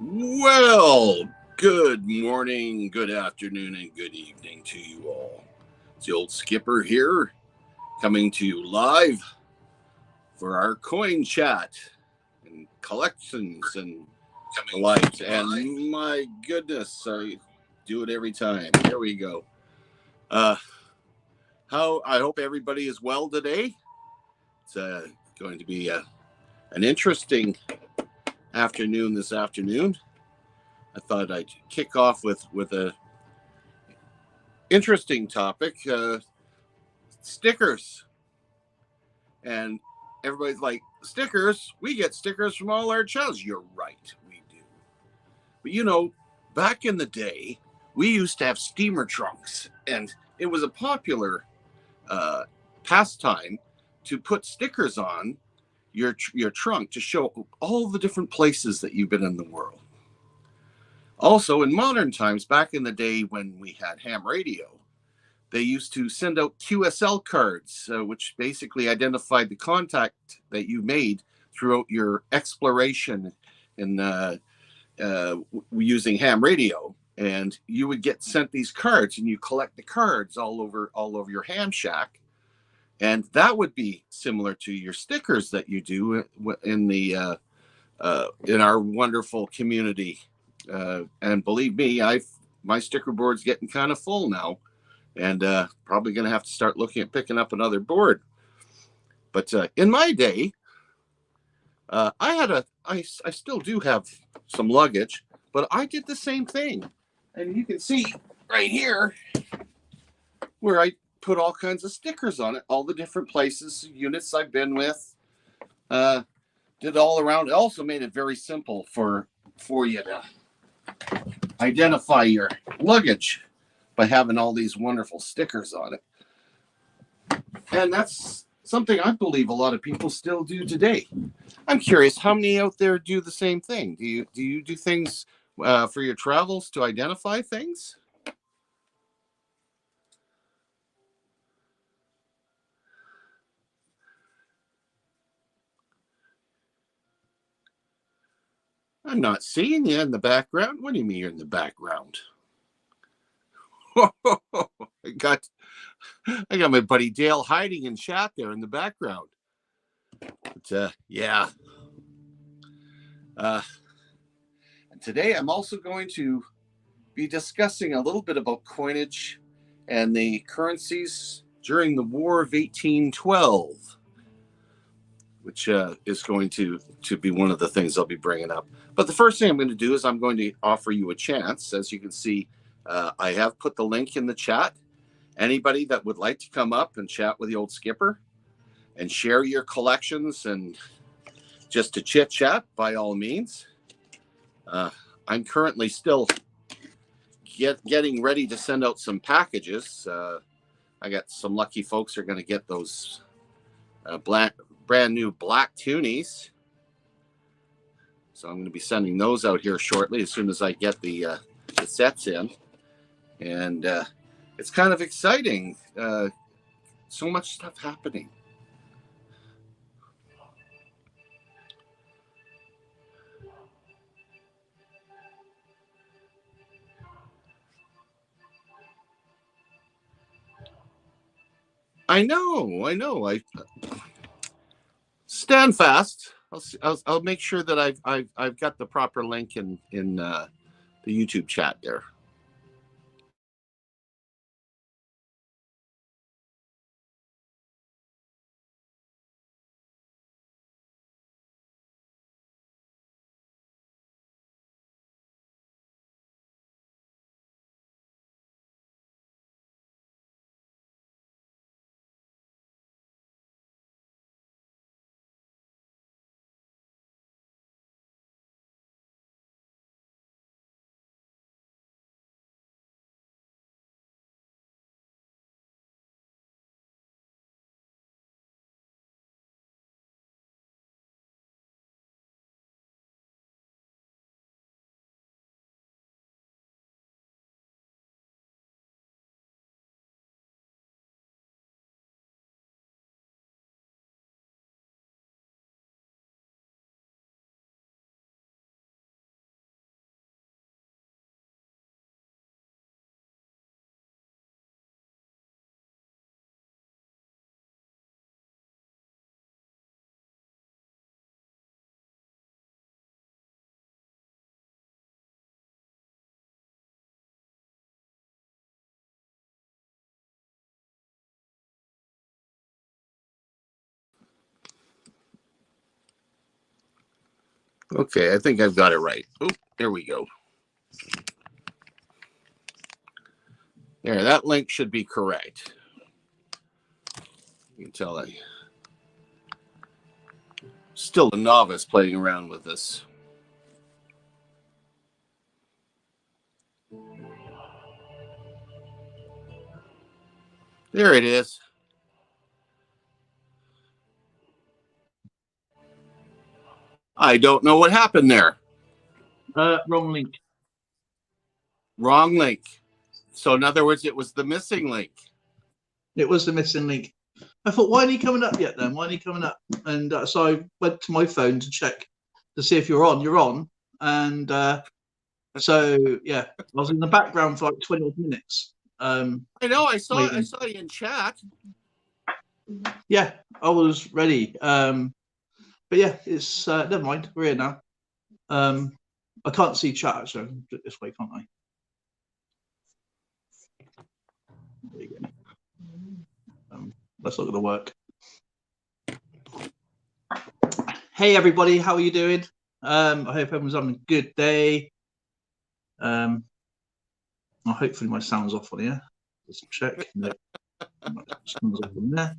Well, good morning, good afternoon, and good evening to you all. It's the old skipper here, coming to you live for our coin chat and collections and the likes. And my goodness, I do it every time. Here we go. Uh, how I hope everybody is well today. It's going to be an interesting afternoon this afternoon. I thought I'd kick off with a interesting topic, stickers. And everybody's like, stickers? We get stickers from all our channels. You're right, we do. But back in the day, we used to have steamer trunks, and it was a popular uh, pastime to put stickers on your trunk to show all the different places that you've been in the world. Also, in modern times, back in the day when we had ham radio, they used to send out QSL cards, which basically identified the contact that you made throughout your exploration in using ham radio. And you would get sent these cards, and you collect the cards all over your ham shack, and that would be similar to your stickers that you do in our wonderful community. And believe me, my sticker board's getting kind of full now, and probably going to have to start looking at picking up another board. But in my day, I still do have some luggage, but I did the same thing. And you can see right here where I put all kinds of stickers on it, all the different places, units I've been with, did all around. It also made it very simple for you to identify your luggage by having all these wonderful stickers on it. And that's something I believe a lot of people still do today. I'm curious, how many out there do the same thing? Do you do things for your travels to identify things? I'm not seeing you in the background. What do you mean you're in the background? I got my buddy Dale hiding in chat there in the background. But yeah. And today I'm also going to be discussing a little bit about coinage and the currencies during the War of 1812, which is going to be one of the things I'll be bringing up. But the first thing I'm going to do is I'm going to offer you a chance. As you can see, I have put the link in the chat. Anybody that would like to come up and chat with the old skipper and share your collections and just to chit chat, by all means. I'm currently still getting ready to send out some packages. I got some lucky folks are going to get those brand new black tunies. So I'm going to be sending those out here shortly as soon as I get the sets in. And it's kind of exciting. So much stuff happening. I know. I stand fast. I'll make sure that I've got the proper link in the YouTube chat there. Okay, I think I've got it right. Oh, there we go. There, that link should be correct. You can tell I'm still a novice playing around with this. There it is. I don't know what happened there. Wrong link. Wrong link. So in other words, it was the missing link. It was the missing link. I thought, why ain't he coming up yet then? Why ain't he coming up? And so I went to my phone to check to see if you're on. You're on. And so, yeah, I was in the background for like 20 odd minutes. I know, I saw you in chat. Yeah, I was ready. But yeah, it's never mind. We're here now. I can't see chat, so this way, can't I? There you go. That's not going to work. Hey everybody, how are you doing? I hope everyone's having a good day. Well, hopefully my sound's off on here. Let's check. No. Sound's off on there.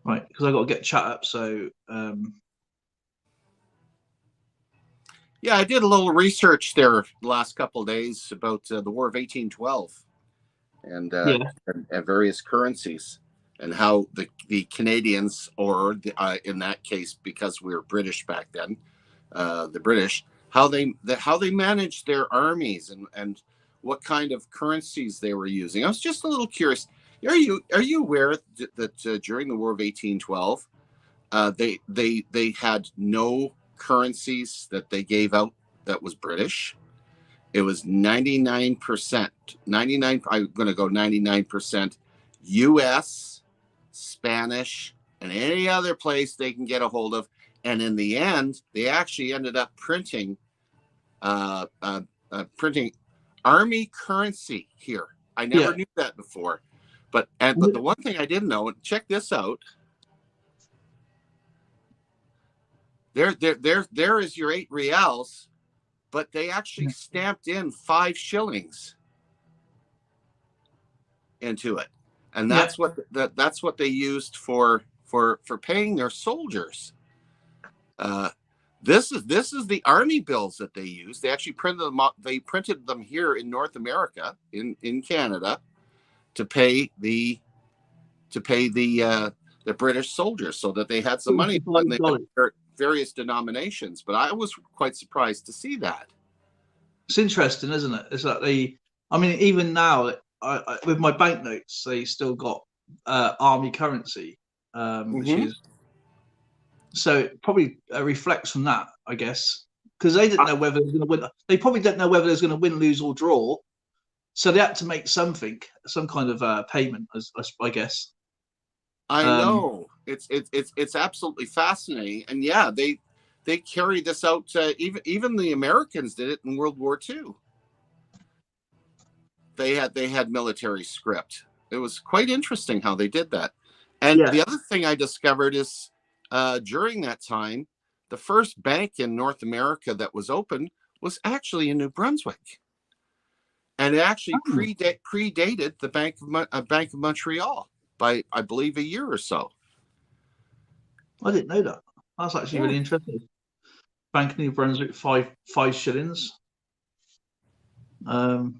Right, because I got to get chat up. So yeah, I did a little research there the last couple of days about the War of 1812 and various currencies and how the Canadians, or in that case, because we were British back then, the British, how they managed their armies and what kind of currencies they were using. I was just a little curious. Are you aware that during the War of 1812, they had no currencies that they gave out that was British? It was 99%. 99. I'm going to go 99% U.S., Spanish, and any other place they can get a hold of. And in the end, they actually ended up printing army currency here. I never knew that before. But the one thing I didn't know, and check this out. There is your 8 reals, but they actually stamped in 5 shillings into it, and that's what they used for paying their soldiers. This is the army bills that they used. They actually printed them up. They printed them here in North America, in Canada, to pay the British soldiers, so that they had some money. And they had various denominations, but I was quite surprised to see that. It's interesting, isn't it? It's like I mean, even now, with my banknotes, they still got army currency, which is, so it probably reflects from that, I guess, because they didn't know whether they was going to win. They probably don't know whether there's going to win, lose, or draw, so they had to make something, some kind of payment, I guess. I know, it's absolutely fascinating, and yeah, they carried this out. Even the Americans did it in World War II. They had military script. It was quite interesting how they did that. And the other thing I discovered is during that time, the first bank in North America that was open was actually in New Brunswick, and it actually predated the Bank of Montreal by, I believe, a year or so. I didn't know that. That's actually really interesting. Bank of New Brunswick, 5 shillings. That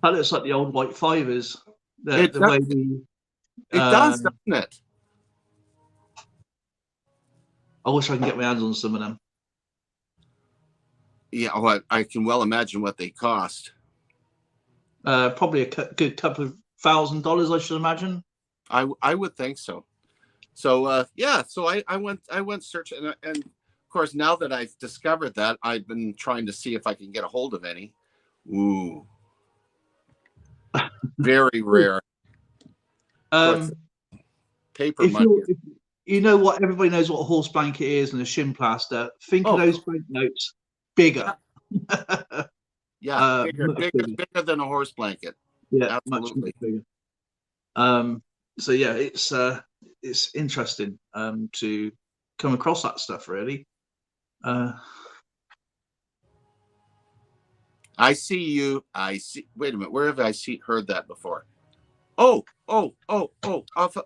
looks like the old white fivers. It does, doesn't it? I wish I can get my hands on some of them. Yeah, well, I can well imagine what they cost. Probably a good couple of $1,000, I should imagine. I would think so. So so I went searching, and of course, now that I've discovered that, I've been trying to see if I can get a hold of any. Ooh, very rare. Paper money. You know what? Everybody knows what a horse blanket is and a shin plaster. Think of those banknotes bigger. Yeah, bigger than a horse blanket. Yeah, absolutely. Much bigger. So yeah, it's it's interesting to come across that stuff, really. I see you. I see. Wait a minute. Where have I heard that before? Oh. Off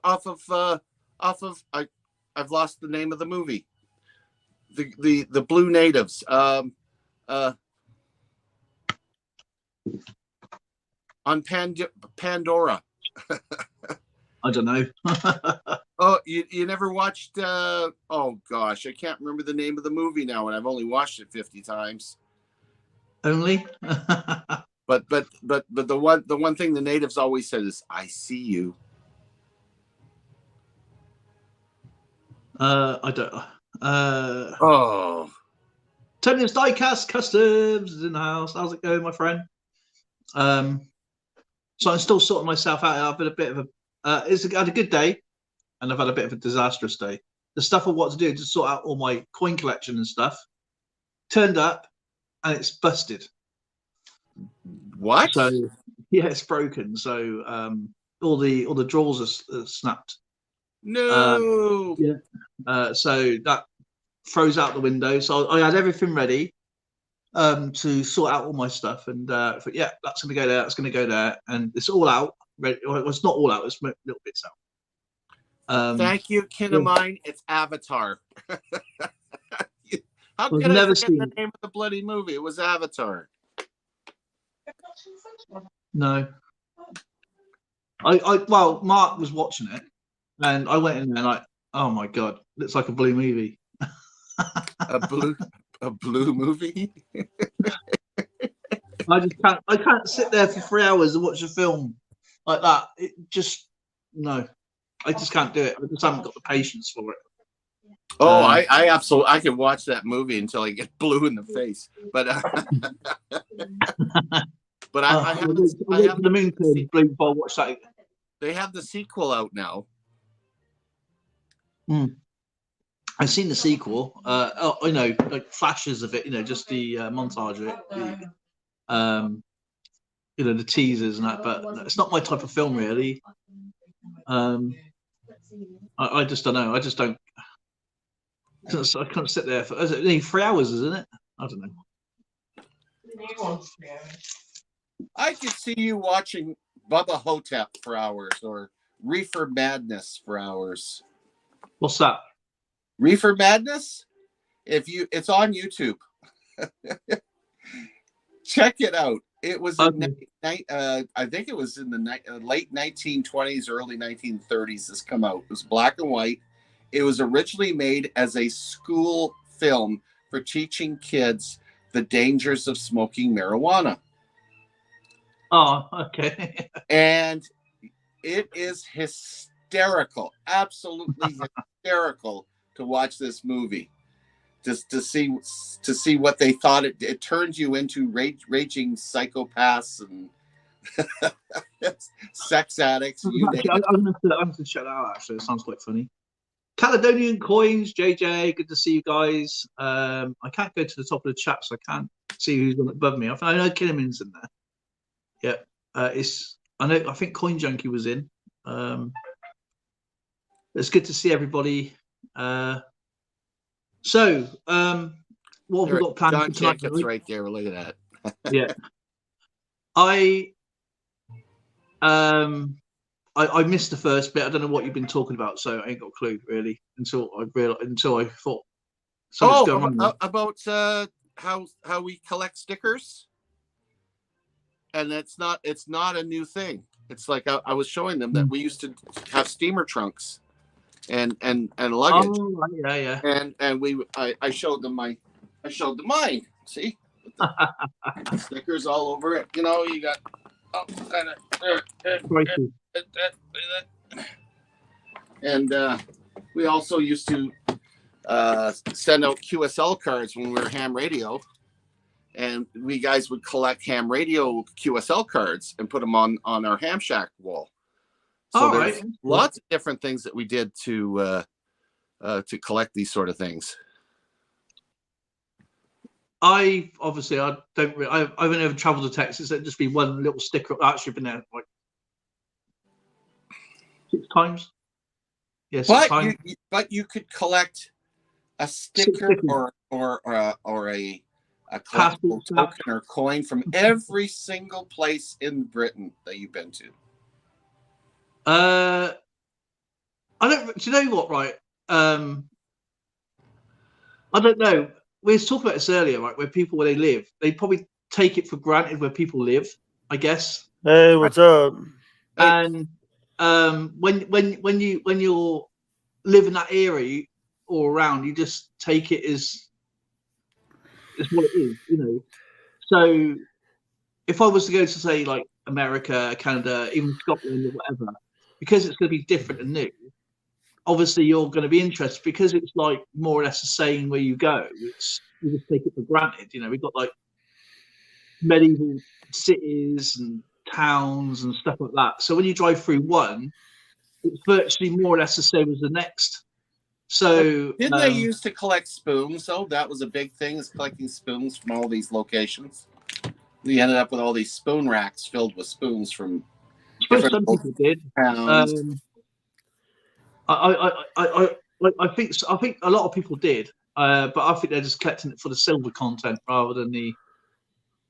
of. I've lost the name of the movie. The Blue Natives. On Pandora. I don't know. Oh, you never watched? Oh gosh, I can't remember the name of the movie now, and I've only watched it 50 times. Only. But the one thing the natives always said is, "I see you." I don't. Oh, Tony's Diecast Customs is in the house. How's it going, my friend? So I'm still sorting myself out. I've had a bit of a. I had a good day, and I've had a bit of a disastrous day. The stuff I want to do to sort out all my coin collection and stuff turned up, and it's busted. what? So yeah, it's broken. So all the drawers are snapped. No. Yeah. So that throws out the window. So I had everything ready to sort out all my stuff, and thought, yeah, that's going to go there. That's going to go there, and it's all out. Ready. Well, it's not all out. It's little bits out. Thank you, kin of mine. It's Avatar. How I've could I never forget seen the name of the bloody movie? It was Avatar. No. Well, Mark was watching it, and I went in there like, oh my god, looks like a blue movie. A blue movie. I can't sit there for 3 hours and watch a film like that. It just no, I just can't do it. I just haven't got the patience for it. Oh, I absolutely, I can watch that movie until I get blue in the face. But but I haven't the moon turn blue before I watch that. They have the sequel out now. I've seen the sequel. You know, like flashes of it. You know, just the montage of it. You know, the teasers and that. But it's not my type of film, really. I just don't know. I just don't. I can't sit there for 3 hours, isn't it? I don't know. I could see you watching Bubba Hotep for hours, or Reefer Madness for hours. What's that? Reefer Madness? It's on YouTube. Check it out. It was I think it was in the late 1920s, early 1930s. This come out. It was black and white. It was originally made as a school film for teaching kids the dangers of smoking marijuana. Oh, okay. And it is hysterical, absolutely hysterical to watch this movie. Just to see what they thought it turns you into raging psychopaths and sex addicts. I'm going to check that out. Actually, it sounds quite funny. Caledonian Coins, JJ, good to see you guys. I can't go to the top of the chat, so I can't see who's above me. I know Killiman's in there. Yeah, I think Coin Junkie was in. It's good to see everybody. So, what have we got planned John for tonight? Jacobs right there. Look at that. Yeah. I missed the first bit. I don't know what you've been talking about, so I ain't got a clue really until I thought. About how we collect stickers, and it's not a new thing. It's like I was showing them that we used to have steamer trunks and luggage. Oh, yeah. And I showed them mine. See, stickers all over it. You know, you got and we also used to send out QSL cards when we were ham radio, and we guys would collect ham radio QSL cards and put them on our ham shack wall. So there's lots of different things that we did to collect these sort of things. I haven't ever traveled to Texas. It'd just be one little sticker. I've actually been there like 6 times. Yes, but you could collect a sticker or a collectible token or coin from every single place in Britain that you've been to. I don't. Do you know what? Right. I don't know. We were talking about this earlier, right? Where they live, they probably take it for granted where people live, I guess. Hey, what's up? And when you're live in that area or around, you just take it as what it is, you know. So if I was to go to say like America, Canada, even Scotland or whatever, because it's going to be different and new, obviously you're going to be interested because it's like more or less the same where you go. It's you just take it for granted, you know. We've got like medieval cities and towns and stuff like that. So when you drive through one, it's virtually more or less the same as the next. So didn't they used to collect spoons? though? That was a big thing, is collecting spoons from all these locations. We ended up with all these spoon racks filled with spoons from some people did. I think a lot of people did, but I think they're just collecting it for the silver content rather than the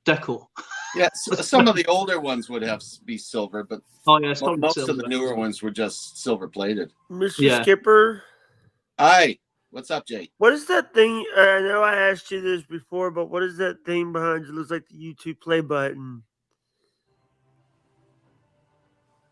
decal. Yeah, some of the older ones would be silver, but most of the newer ones were just silver plated. Mr. Skipper. Hi, what's up, Jay? What is that thing? I know I asked you this before, but what is that thing behind you? It looks like the YouTube play button.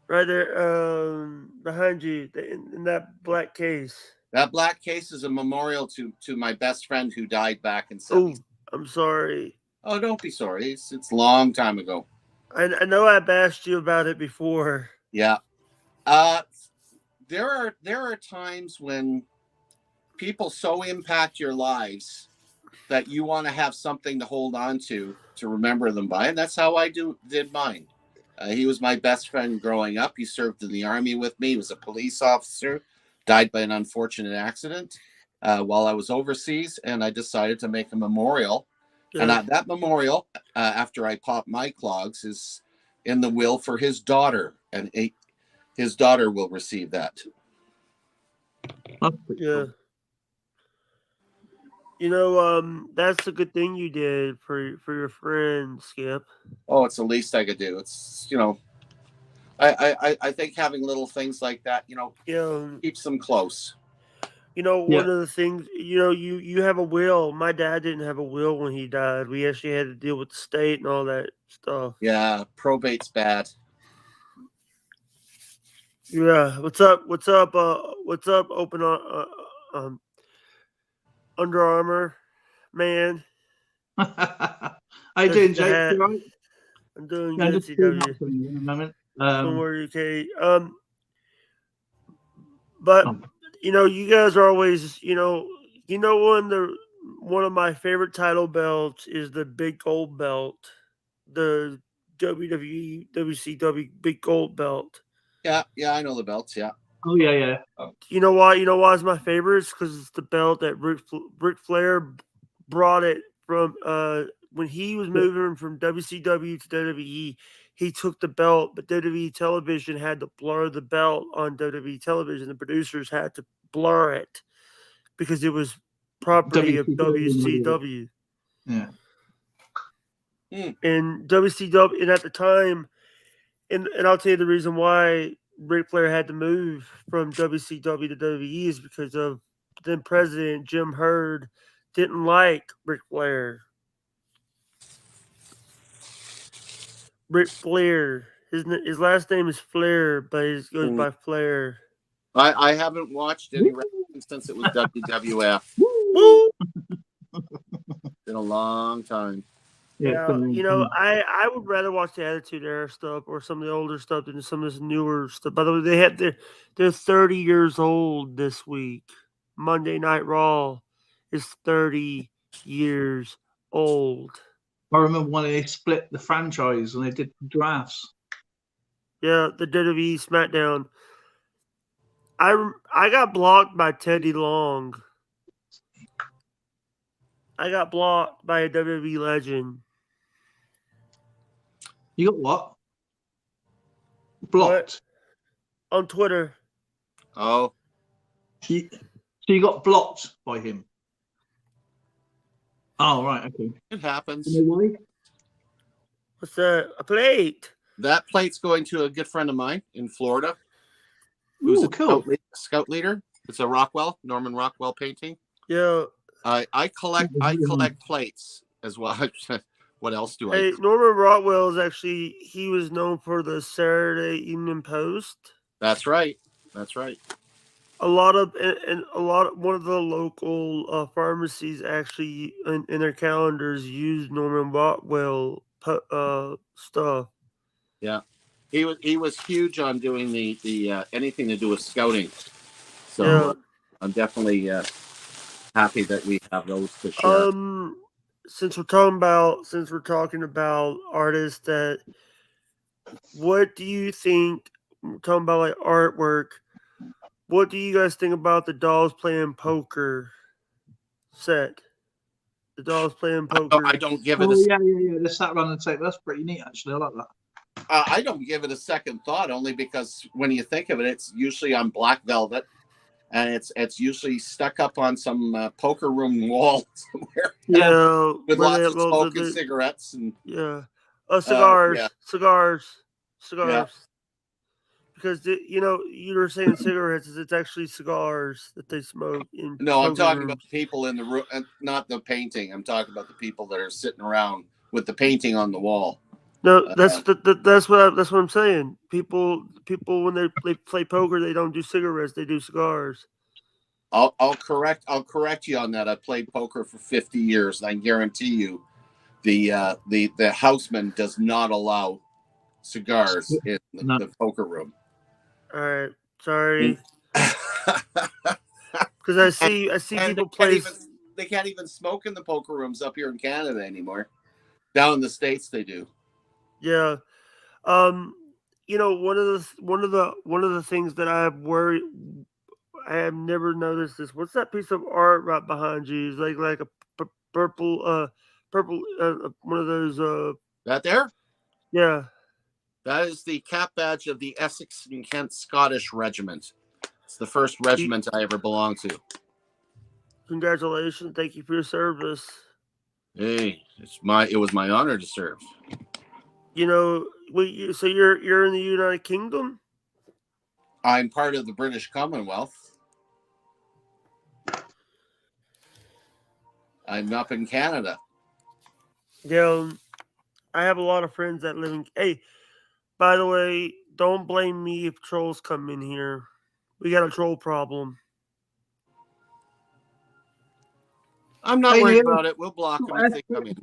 Right there, behind you, in that black case. That black case is a memorial to my best friend who died back in '70s. Oh, I'm sorry. Oh, don't be sorry. It's a long time ago. I know I've asked you about it before. Yeah. There are times when people so impact your lives that you want to have something to hold on to remember them by, and that's how I did mine. He was my best friend growing up. He served in the Army with me. He was a police officer, died by an unfortunate accident while I was overseas, and I decided to make a memorial. Yeah. And that memorial, after I popped my clogs, is in the will for his daughter, and his daughter will receive that. Yeah. You know, that's a good thing you did for your friend, Skip. Oh, it's the least I could do. It's, you know, I think having little things like that, you know, keeps them close. You know, one of the things, you know, you have a will. My dad didn't have a will when he died. We actually had to deal with the state and all that stuff. Yeah, probate's bad. Yeah, what's up? What's up? What's up? Open Under Armour, man. How you doing, Jake? You right? I'm doing good, CW. In a moment. CoinWorld UK. But you know, you guys are always, you know, one of my favorite title belts is the big gold belt, the WWE WCW big gold belt. Yeah, I know the belts. Yeah. Oh yeah. You know why? You know why it's my favorite? It's because it's the belt that Ric Flair brought it from. When he was moving from WCW to WWE, he took the belt, but WWE television had to blur the belt on WWE television. The producers had to blur it because it was property of WCW. Yeah. And WCW, and at the time, and I'll tell you the reason why Ric Flair had to move from WCW to WWE is because of then President Jim Herd didn't like Ric Flair. Ric Flair. His last name is Flair, but he goes by Flair. I haven't watched any wrestling since it was WWF. Been a long time. Yeah, you know, I would rather watch the Attitude Era stuff or some of the older stuff than some of this newer stuff. By the way, they're 30 years old this week. Monday Night Raw is 30 years old. I remember when they split the franchise and they did drafts. Yeah, the WWE SmackDown. I got blocked by Teddy Long. I got blocked by a WWE legend. You got what? Blocked? What? On Twitter. Oh. So you got blocked by him. Oh, right, okay. It happens. You know why? What's that? A plate. That plate's going to a good friend of mine in Florida, who's Ooh, a cool. scout leader. It's a Norman Rockwell painting. Yeah. I collect plates as well. What else do Hey, I? Norman Rockwell is actually, he was known for the Saturday Evening Post. That's right. That's right. One of the local pharmacies actually in their calendars use Norman Rockwell stuff. Yeah, he was huge on doing the anything to do with scouting. So Yeah. I'm definitely happy that we have those to share. Since we're talking about artists, that what do you think? We're talking about like artwork. What do you guys think about the dolls playing poker set? The dolls playing poker. I don't give it. Yeah. They sat around the table. That's pretty neat, actually. I like that. I don't give it a second thought, only because when you think of it, it's usually on black velvet, and it's usually stuck up on some poker room wall somewhere. Yeah, with lots of smoke and cigarettes and cigars. yeah. Cigars. Yeah. Because you were saying cigarettes, it's actually cigars that they smoke in. No, I'm talking rooms. about the people in the room, not the painting. I'm talking about the people that are sitting around with the painting on the wall. No, that's what I'm saying. People when they play poker, they don't do cigarettes; they do cigars. I'll correct you on that. I played poker for 50 years, and I guarantee you, the houseman does not allow cigars in the poker room. All right, sorry. Because I see people play. They can't even smoke in the poker rooms up here in Canada anymore. Down in the States, they do. Yeah. One of the things that I have never noticed this. What's that piece of art right behind you? It's like a purple one of those that there? Yeah. That is the cap badge of the Essex and Kent Scottish Regiment. It's the first regiment I ever belonged to. Congratulations. Thank you for your service. Hey, it was my honor to serve. So you're in the United Kingdom? I'm part of the British Commonwealth. I'm up in Canada. Yeah, I have a lot of friends that live in. Hey, by the way, don't blame me if trolls come in here. We got a troll problem. I'm not worried about it. We'll block them if they come in.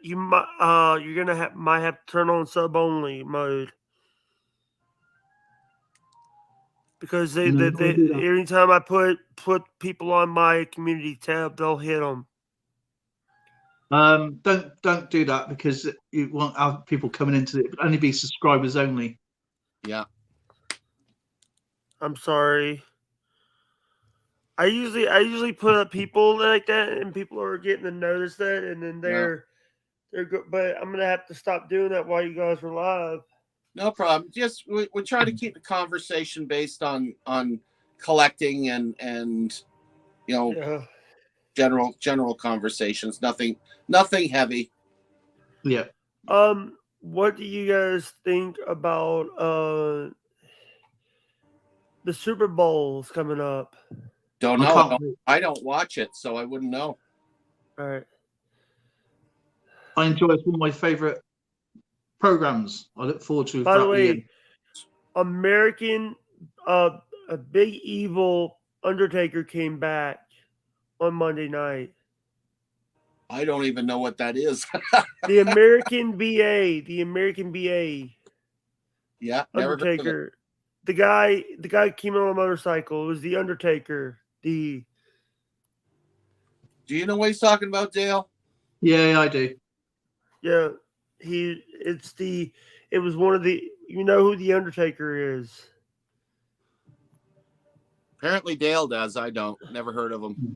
You're gonna might have to turn on sub only mode. Because anytime I put people on my community tab, they'll hit them. Don't do that, because you won't have people coming into it. It would only be subscribers only. Yeah. I'm sorry. I usually put up people like that, and people are getting to notice that, and then they're good. But I'm gonna have to stop doing that while you guys are live. No problem. Just we try to keep the conversation based on collecting and general conversations. Nothing heavy. Yeah. What do you guys think about the Super Bowl's coming up? Don't know. I don't watch it, so I wouldn't know. All right. I enjoy it. It's one of my favorite programs. I look forward to it. By the way, a big evil Undertaker came back on Monday night. I don't even know what that is. The American BA. Yeah, Undertaker. The guy came on a motorcycle. It was the Undertaker. Do you know what he's talking about, Dale? Yeah, I do. Yeah, it was one of the. You know who the Undertaker is? Apparently Dale does. I don't. Never heard of him.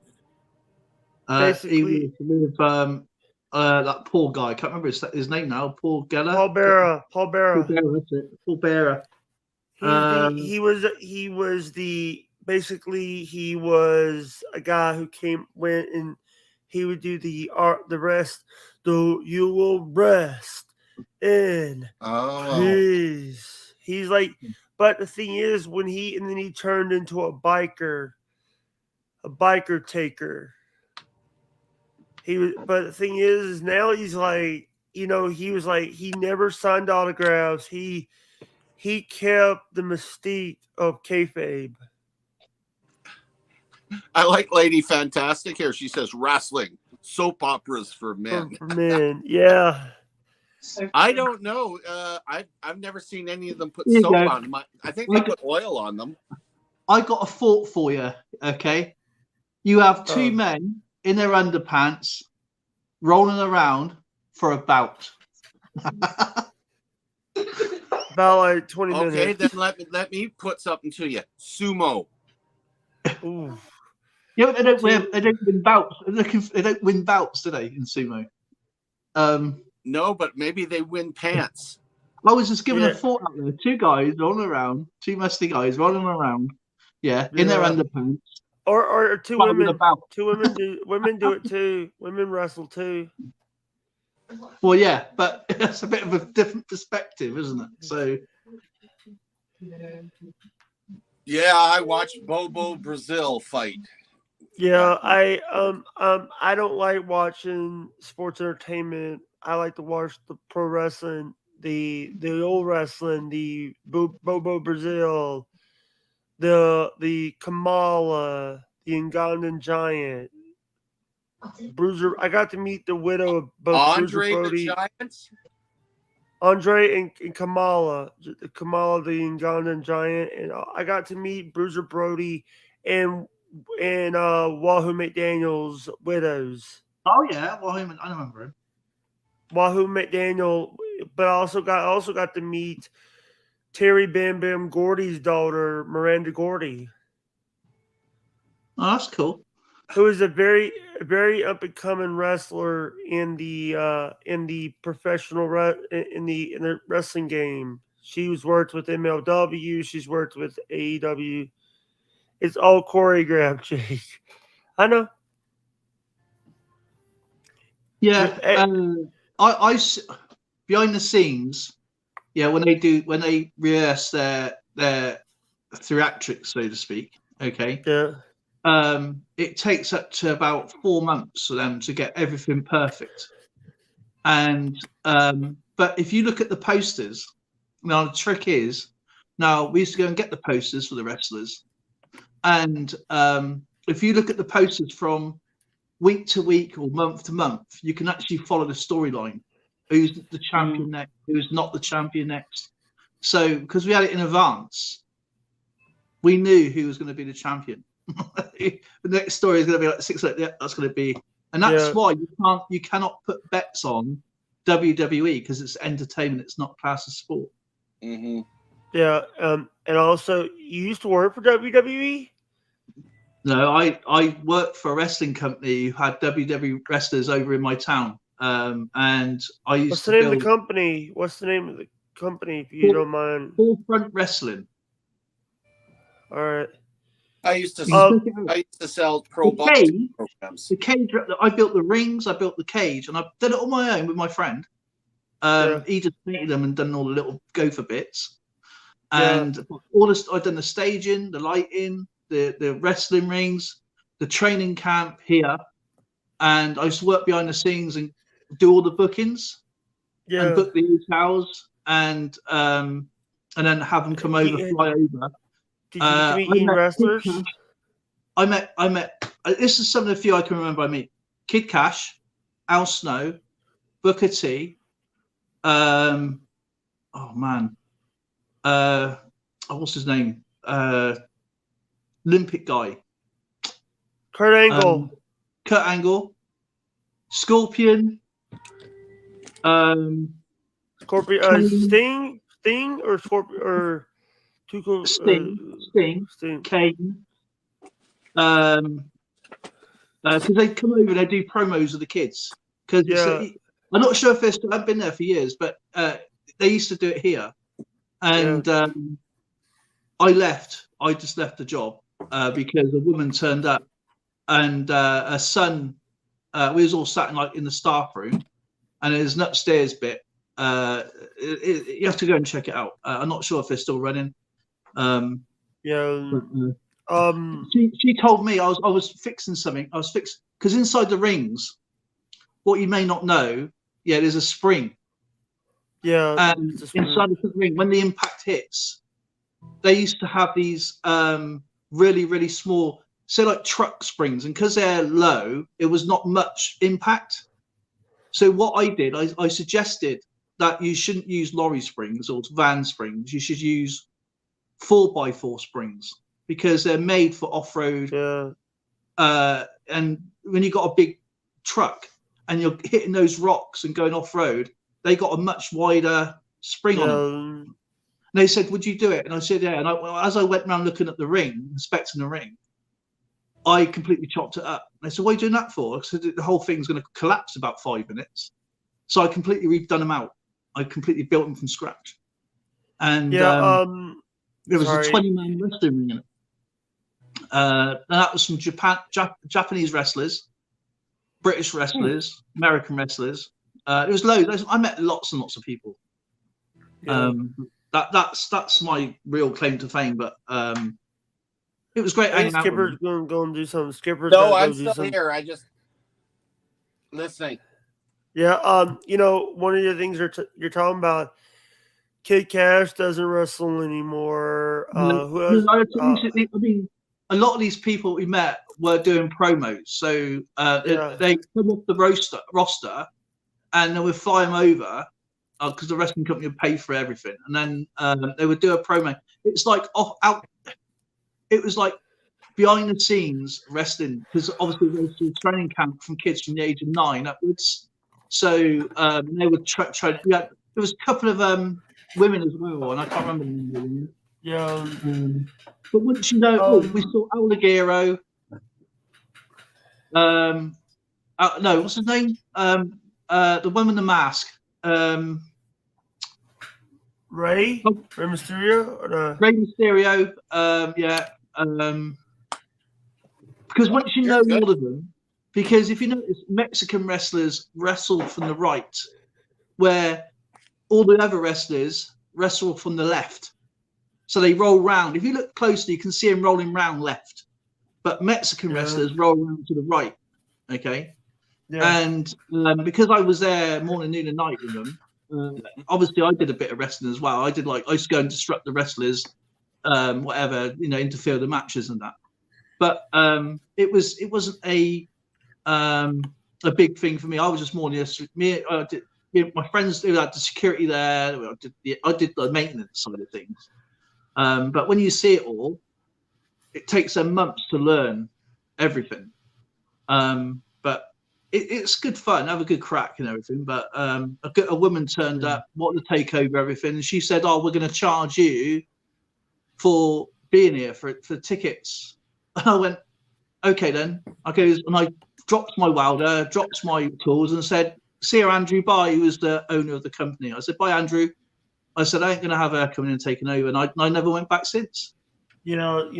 Basically, he was with that poor guy. I can't remember his name now. Paul Geller. Paul Bearer. That's it. Paul Bearer. He was a guy who went and he would do the rest. Though you will rest in peace. He's like, but the thing is, then he turned into a biker taker. But the thing is now he's like, he was like, he never signed autographs. He kept the mystique of kayfabe. I like Lady Fantastic here. She says wrestling, soap operas for men. For men, yeah. I don't know. I've never seen any of them put soap on them. I think they put oil on them. I got a thought for you. Okay, you have two men in their underpants rolling around for a bout. About like 20 minutes. Okay, then let me put something to you. Sumo. Ooh. Yeah, they don't win bouts. They don't win bouts, do they, in sumo? No, but maybe they win pants. I was just giving a thought out there. Two guys rolling around, two musty guys rolling around, in their underpants. Or two women. Two women do it too. Women wrestle too. Well, yeah, but that's a bit of a different perspective, isn't it? So, yeah, I watched Bobo Brazil fight. Yeah, I don't like watching sports entertainment. I like to watch the pro wrestling, the old wrestling, the Bobo Brazil, the Kamala, the Ugandan Giant, Bruiser. I got to meet the widow of both Andre Bruiser Brody, the Giants, Andre and Kamala, the Ugandan Giant, and I got to meet Bruiser Brody and Wahoo McDaniel's widows. oh yeah, Wahoo, I remember him. Wahoo McDaniel, but I also got to meet Terry Bam Bam Gordy's daughter, Miranda Gordy. Oh, that's cool. Who is a very up and coming wrestler in the professional in the wrestling game. She's worked with MLW. She's worked with AEW. It's all choreographed, Jake. I know. Yeah, I behind the scenes, when they rehearse their theatrics, so to speak. Okay. Yeah. It takes up to about 4 months for them to get everything perfect. And but if you look at the posters, now the trick is, now we used to go and get the posters for the wrestlers. And if you look at the posters from week to week or month to month, you can actually follow the storyline. Who's the champion next? Who's not the champion next? So, because we had it in advance, we knew who was going to be the champion. The next story is going to be like 6 months. Yeah, that's going to be, and that's why you cannot put bets on WWE because it's entertainment. It's not class of sport. Mm-hmm. Yeah, and also you used to work for WWE? No, I worked for a wrestling company who had WWE wrestlers over in my town, and I used. What's the name of the company? What's the name of the company, if you don't mind? Forefront Wrestling. All right. I used to sell pro boxing programs. The cage. I built the rings. I built the cage, and I did it on my own with my friend. He just painted them and done all the little gopher bits. And I've done the staging, the lighting, the wrestling rings, the training camp here, and I used to work behind the scenes and do all the bookings, and book the hotels, and then have them come over, fly over. Did you meet wrestlers? I met. This is some of the few I can remember. I meet Kid Cash, Al Snow, Booker T. Oh man. What's his name? Olympic guy. Kurt Angle. Scorpion. Sting or Scorpion or Tuco. Sting. Kane. Because they come over and they do promos of the kids. Because I'm not sure if I've been there for years, but they used to do it here. And I left. I just left the job because a woman turned up, and her son. We was all sat in the staff room, and there's an upstairs bit. You have to go and check it out. I'm not sure if they're still running. She told me I was fixing something. I was fixing because inside the rings, what you may not know, there's a spring. Yeah, and inside the ring, when the impact hits, they used to have these really, really small, say like truck springs, and because they're low, it was not much impact. So what I did, I suggested that you shouldn't use lorry springs or van springs. You should use 4x4 springs because they're made for off-road. Yeah. And when you've got a big truck and you're hitting those rocks and going off-road, they got a much wider spring on them. And they said, would you do it? And I said, yeah. And as I went around looking at the ring, inspecting the ring, I completely chopped it up. And they said, what are you doing that for? I said, the whole thing's going to collapse about 5 minutes. So I completely redone them out. I completely built them from scratch. And there was a 20-man wrestling ring in it. And that was from Japanese wrestlers, British wrestlers, American wrestlers. It was loads. I met lots and lots of people. Yeah. That's my real claim to fame. But it was great hanging out. Skipper's going to go and do something. Skipper's No, I'm still here. I just listening. Yeah. You know, one of the things you're talking about, Kid Cash doesn't wrestle anymore. Who else? I mean, a lot of these people we met were doing promos, so they come off the roster, and they would fly them over because the wrestling company would pay for everything, and then they would do a promo. It's like it was like behind the scenes wrestling, because obviously there was a training camp from kids from the age of 9 upwards. So they would try. Yeah, there was a couple of women as well, and I can't remember the name. Yeah. But once you know, we saw Al Ligero. No, what's his name? The one with the mask. Rey Mysterio. Rey Mysterio. Because once you know all of them, because if you notice, Mexican wrestlers wrestle from the right, where all the other wrestlers wrestle from the left. So they roll round. If you look closely, you can see them rolling round left. But Mexican wrestlers roll round to the right. Okay. Yeah. And because I was there morning, noon, and night with them, obviously I did a bit of wrestling as well. I used to go and disrupt the wrestlers, whatever, interfere with the matches and that. But it wasn't a big thing for me. I was just more my friends who had the security there. I did the maintenance side of things. But when you see it all, it takes them months to learn everything. But it's good fun, have a good crack and everything. But a woman turned up, wanted to take over everything, and she said, "Oh, we're going to charge you for being here for tickets." And I went, "Okay then." And I dropped my welder, dropped my tools, and said, "See you, Andrew. Bye." He was the owner of the company. I said, "Bye, Andrew." I said, "I ain't going to have her coming and taking over," and I never went back since. That's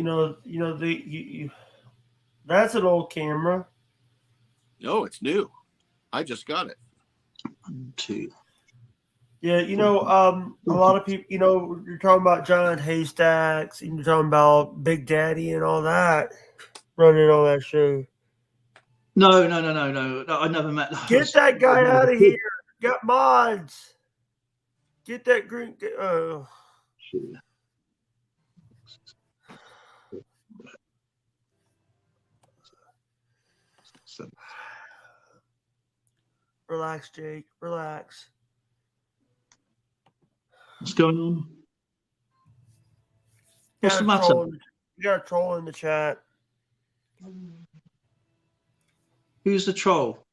an old camera. No, it's new. I just got it. 1, 2. Yeah, a lot of people, you're talking about giant haystacks, and you're talking about Big Daddy and all that, running all that show. No. I never met. Get that guy out of here. Got mods. Get that green. Relax, Jake. Relax. What's going on? What's the matter? You got a troll in the chat. Who's the troll?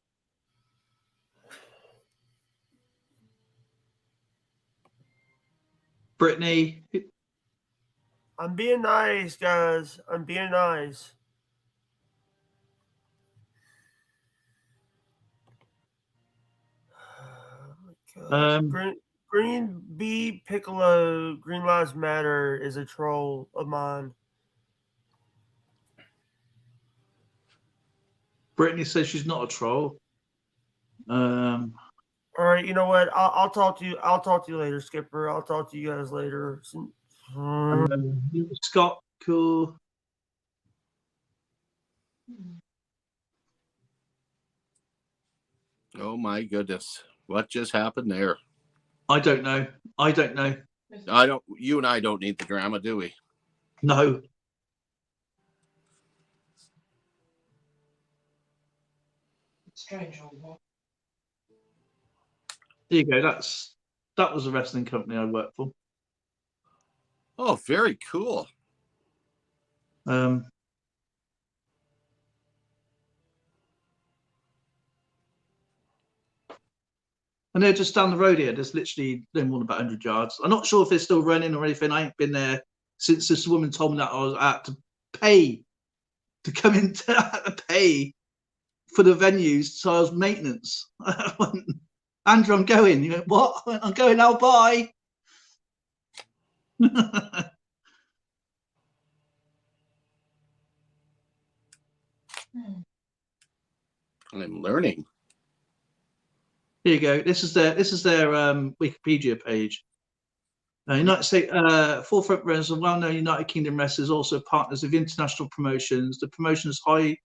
Brittany. I'm being nice, guys. I'm being nice. Oh my God. Green B Piccolo Green Lives Matter is a troll of mine. Brittany says she's not a troll. All right, you know what? I'll talk to you. I'll talk to you later, Skipper. I'll talk to you guys later. Scott, cool. Oh my goodness. What just happened there? I don't know. You and I don't need the drama, do we? No. Strange or what? There you go. That was a wrestling company I worked for. Oh, very cool. And they're just down the road here. There's literally no more than about 100 yards. I'm not sure if they're still running or anything. I ain't been there since this woman told me that I was at to pay to come in to pay for the venues. So I was maintenance. I went, Andrew, I'm going. You know what? I went, I'm going now. Bye. I'm learning. Here you go. This is their Wikipedia page. United States Forefront Wrestlers, well-known United Kingdom wrestlers, also partners of international promotions. The promotion is high.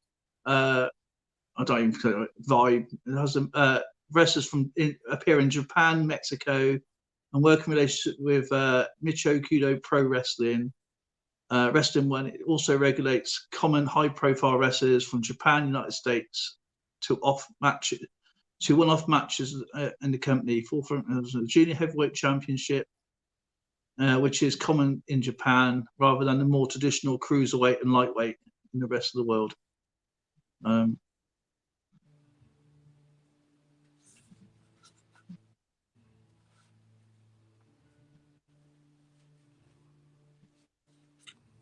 I don't even know, vibe. It has wrestlers appear in Japan, Mexico, and work in relationship with Micho Kudo Pro Wrestling. Wrestling One, it also regulates common high-profile wrestlers from Japan, United States, to one-off matches in the company. Forefront has a junior heavyweight championship, which is common in Japan, rather than the more traditional cruiserweight and lightweight in the rest of the world.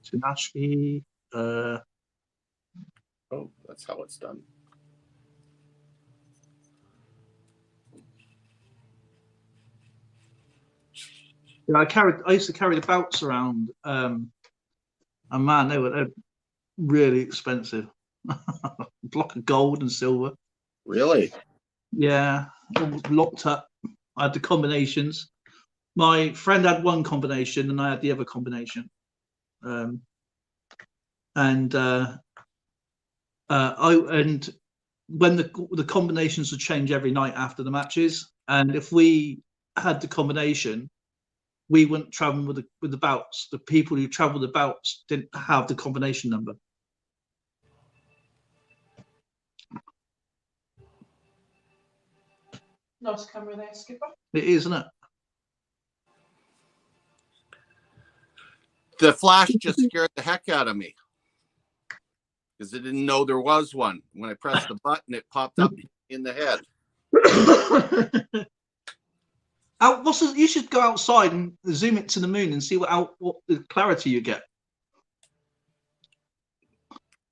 Tanashi. Oh, that's how it's done. Yeah, I used to carry the belts around, and man, they're really expensive. A block of gold and silver. Really? Yeah, all locked up. I had the combinations. My friend had one combination, and I had the other combination. And when the combinations would change every night after the matches, and if we had the combination, we wouldn't travel with the belts. The people who traveled the belts didn't have the combination number. Nice camera there, Skipper. It is, isn't it? The flash just scared the heck out of me because I didn't know there was one. When I pressed the button, it popped up in the head. You should go outside and zoom it to the moon and see what the clarity you get.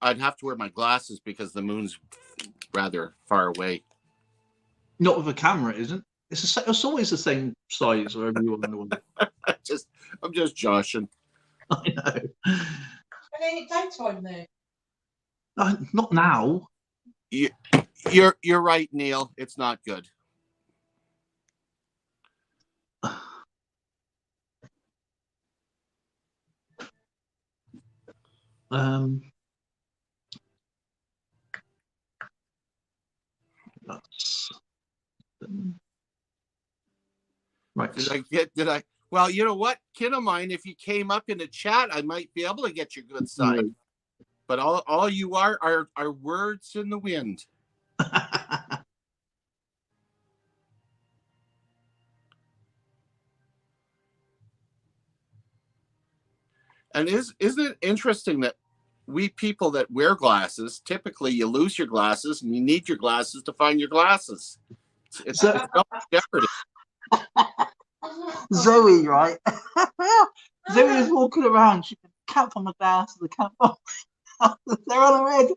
I'd have to wear my glasses because the moon's rather far away. Not with a camera, it isn't. It's always the same size wherever you are in the world. I'm just joshing. I know. And any daytime there? Not now. You're right, Neil. It's not good. Right. Did I? Well, you know what? Kid of mine, if you came up in the chat, I might be able to get your good side. No. But all you are words in the wind. And isn't it interesting that we people that wear glasses, typically you lose your glasses and you need your glasses to find your glasses. It's double jeopardy. Zoe, right? Zoe was walking around. She could cap on my glasses. The cap on. They're on her head.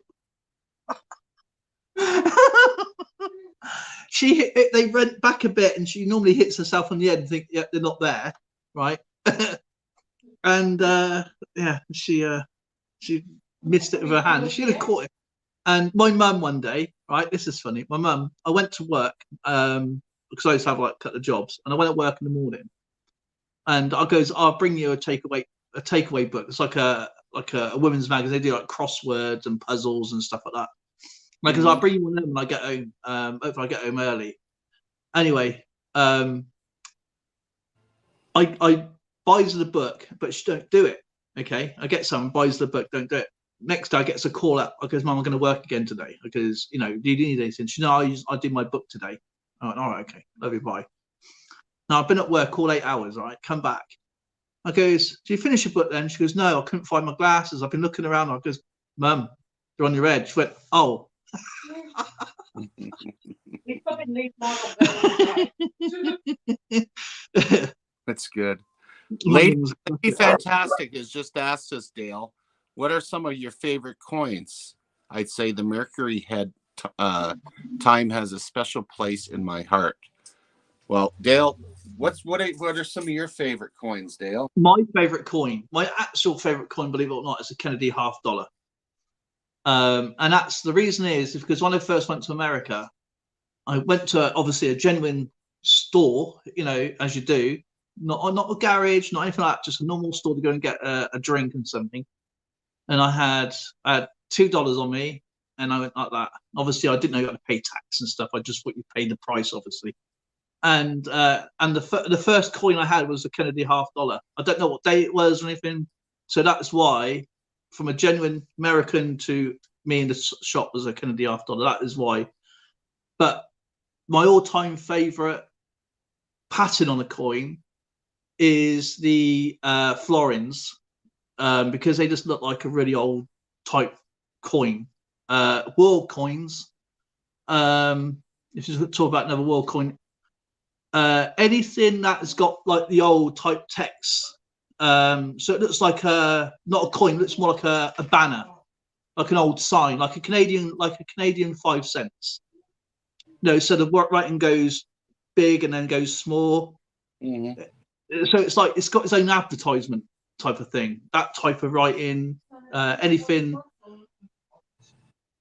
They went back a bit, and she normally hits herself on the head and think, yeah, they're not there, right? And yeah, she missed it with her hand. She'd have caught it. And my mum one day, right? This is funny. My mum, I went to work because I used to have like a couple of jobs, and I went to work in the morning. And I goes, I'll bring you a takeaway book. It's like a women's magazine. They do like crosswords and puzzles and stuff like that. Because I'll bring you one of them when I get home. Hopefully I get home early. Anyway, I buys the book, but she don't do it. Okay, I get some, buys the book, don't do it. Next day I gets a call up. I goes, Mum, I'm going to work again today. Because, do you need anything? She knows I did my book today. I went, all right, okay, love you, bye. Now I've been at work all 8 hours, all right, come back. I goes, do you finish your book then? She goes, no, I couldn't find my glasses. I've been looking around. I goes, Mum, they're on your head. She went, oh. That's good. Lady Fantastic has just asked us, Dale, what are some of your favorite coins? I'd say the Mercury head time has a special place in my heart. Well, Dale, what are some of your favorite coins, Dale? My favorite coin, my actual favorite coin, believe it or not, is a Kennedy $half. And that's the reason is because when I first went to America, I went to obviously a genuine store, as you do, not a garage, not anything like that, just a normal store to go and get a drink and something. And I had $2 on me, and I went like that. Obviously, I didn't know you had to pay tax and stuff. I just thought you paid the price, obviously. And the first coin I had was a Kennedy $half. I don't know what day it was or anything, so that's why, from a genuine American to me in the shop, was a Kennedy $half. That is why. But my all-time favorite pattern on a coin is the florins, because they just look like a really old type coin. World coins. If you talk about another world coin, anything that's got like the old type text. So it looks like not a coin, it looks more like a banner, like an old sign, like a Canadian 5 cents. So the writing goes big and then goes small. Mm-hmm. So it's like it's got its own advertisement type of thing. That type of writing, anything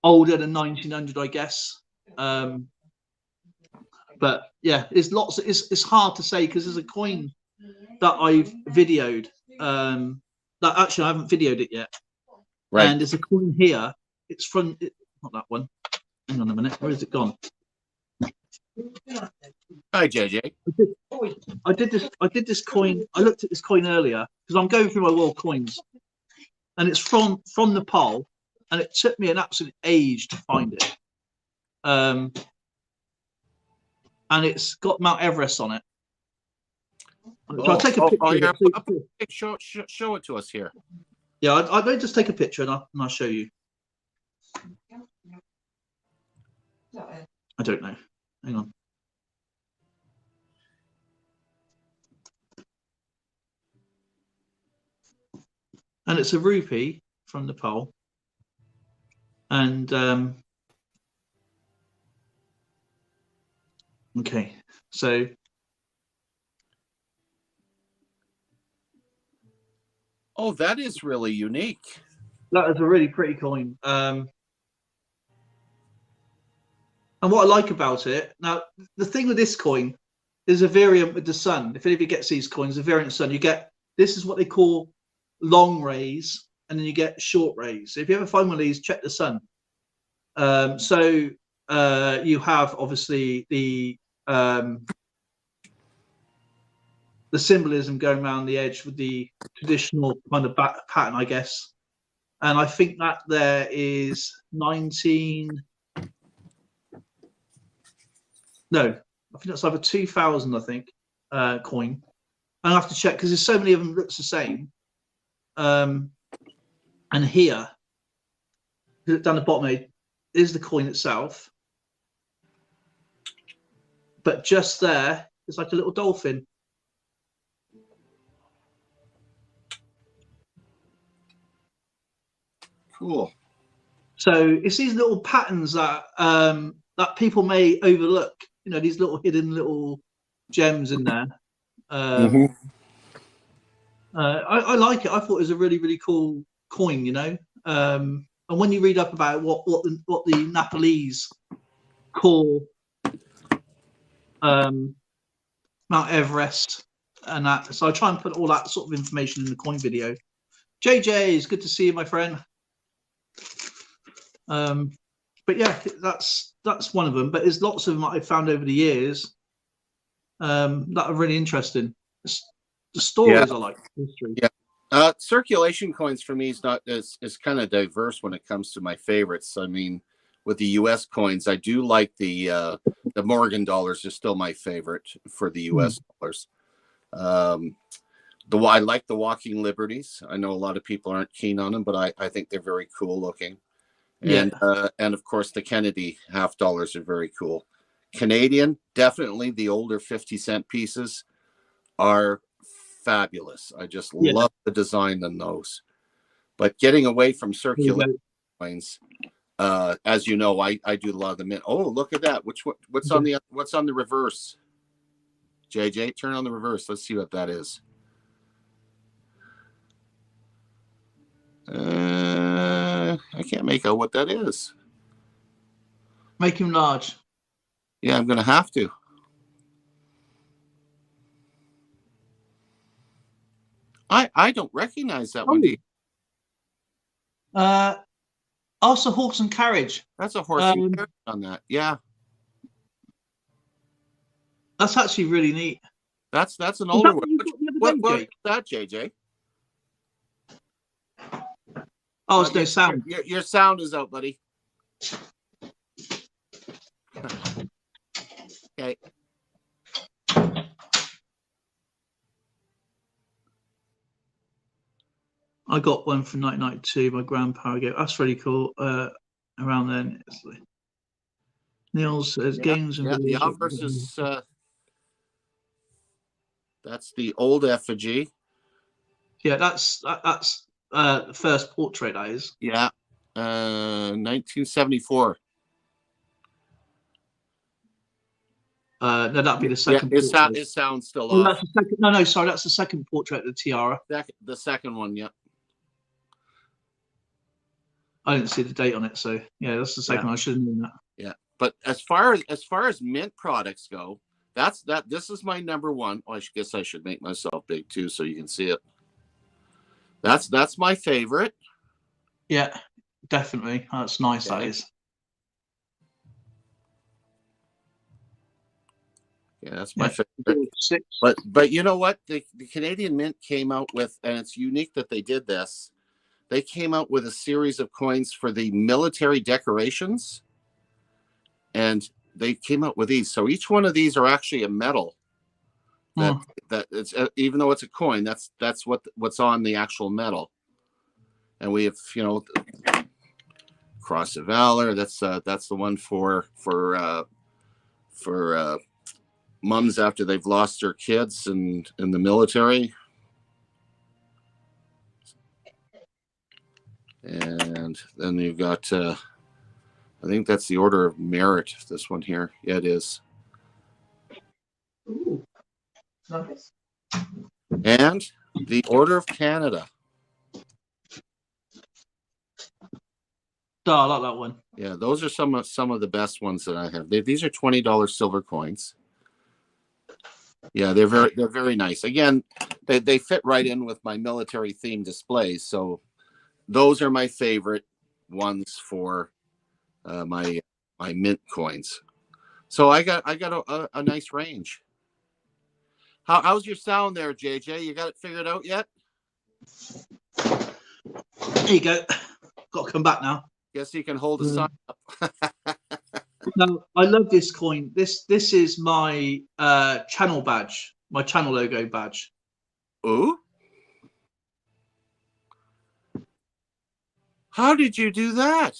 older than 1900, I guess. But yeah, it's lots. It's hard to say because there's a coin that I've videoed. That actually I haven't videoed it yet. Right. And there's a coin here. It's from not that one. Hang on a minute. Where has it gone? Hi, JJ. I did this coin. I looked at this coin earlier because I'm going through my world coins, and it's from Nepal, and it took me an absolute age to find it. And it's got Mount Everest on it. I'll take a picture. Show it to us here. Yeah, I'll just take a picture and I'll show you. I don't know. Hang on. And it's a rupee from Nepal. And okay, so oh, that is really unique. That is a really pretty coin. And what I like about it, now the thing with this coin is a variant with the sun. If anybody gets these coins, a variant sun, you get, this is what they call long rays, and then you get short rays. So if you ever find one of these, check the sun. So you have obviously the symbolism going around the edge with the traditional kind of pattern, I guess. And I think that there is 19. No, I think that's either 2000, I think, coin. I'll have to check because there's so many of them that looks the same. And here, down the bottom is the coin itself. But just there, it's like a little dolphin. Cool. So it's these little patterns that that people may overlook. You know, these little hidden little gems in there. I like it. I thought it was a really, really cool coin. You know, and when you read up about what the Nepalese call Mount Everest and that, so I try and put all that sort of information in the coin video. JJ, it's good to see you, my friend. But yeah, that's one of them. But there's lots of them I've found over the years that are really interesting. The stories I like, history. Yeah, circulation coins for me is kind of diverse when it comes to my favorites. I mean, with the U.S. coins, I do like the Morgan dollars are still my favorite for the U.S. dollars. I like the Walking Liberties. I know a lot of people aren't keen on them, but I think they're very cool looking. And of course the Kennedy half dollars are very cool. Canadian, definitely the older 50-cent pieces are fabulous. I just love the design on those. But getting away from circulation coins, as you know, I do a lot of the mint. Oh, look at that! What's on the reverse? JJ, turn on the reverse. Let's see what that is. I can't make out what that is. Make him large. Yeah, I'm gonna have to. I don't recognize that one. Also, horse and carriage. That's a horse and carriage on that. Yeah, that's actually really neat. That's an older one. What is that, JJ? Oh, it's no sound. Your sound is out, buddy. Okay. I got one from 1992. My grandpa gave. That's really cool. Around then, Neil says games and the versus. That's the old effigy. Yeah, that's the first portrait. That is. Yeah, 1974. No, that'd be the second. Yeah, his sound's still off. That's the second. No, sorry, that's the second portrait of the tiara. The second one, yeah. I didn't see the date on it, so yeah, that's the second one. I should have known that. Yeah, but as far as mint products go, this is my number one. Well, I guess I should make myself big too, so you can see it. That's my favorite. Yeah, definitely. That's nice. Okay. That is. Yeah, that's my favorite. But you know what? The Canadian Mint came out with, and it's unique that they did this. They came out with a series of coins for the military decorations, and they came out with these. So each one of these are actually a medal. That it's even though it's a coin, that's what's on the actual medal. And we have Cross of Valor. That's the one for moms after they've lost their kids in the military. And then you've got, I think that's the Order of Merit, this one here. Yeah, it is. Ooh, nice. And the Order of Canada. Oh, I like that one. Yeah, those are some of the best ones that I have. These are $20 silver coins. Yeah, they're very nice. Again, they fit right in with my military theme displays. So those are my favorite ones for my mint coins. So I got a nice range. How's your sound there, JJ? You got it figured out yet? There you go. Got to come back now. Guess you can hold the sign up. No, I love this coin. This is my channel badge, my channel logo badge. Ooh. How did you do that?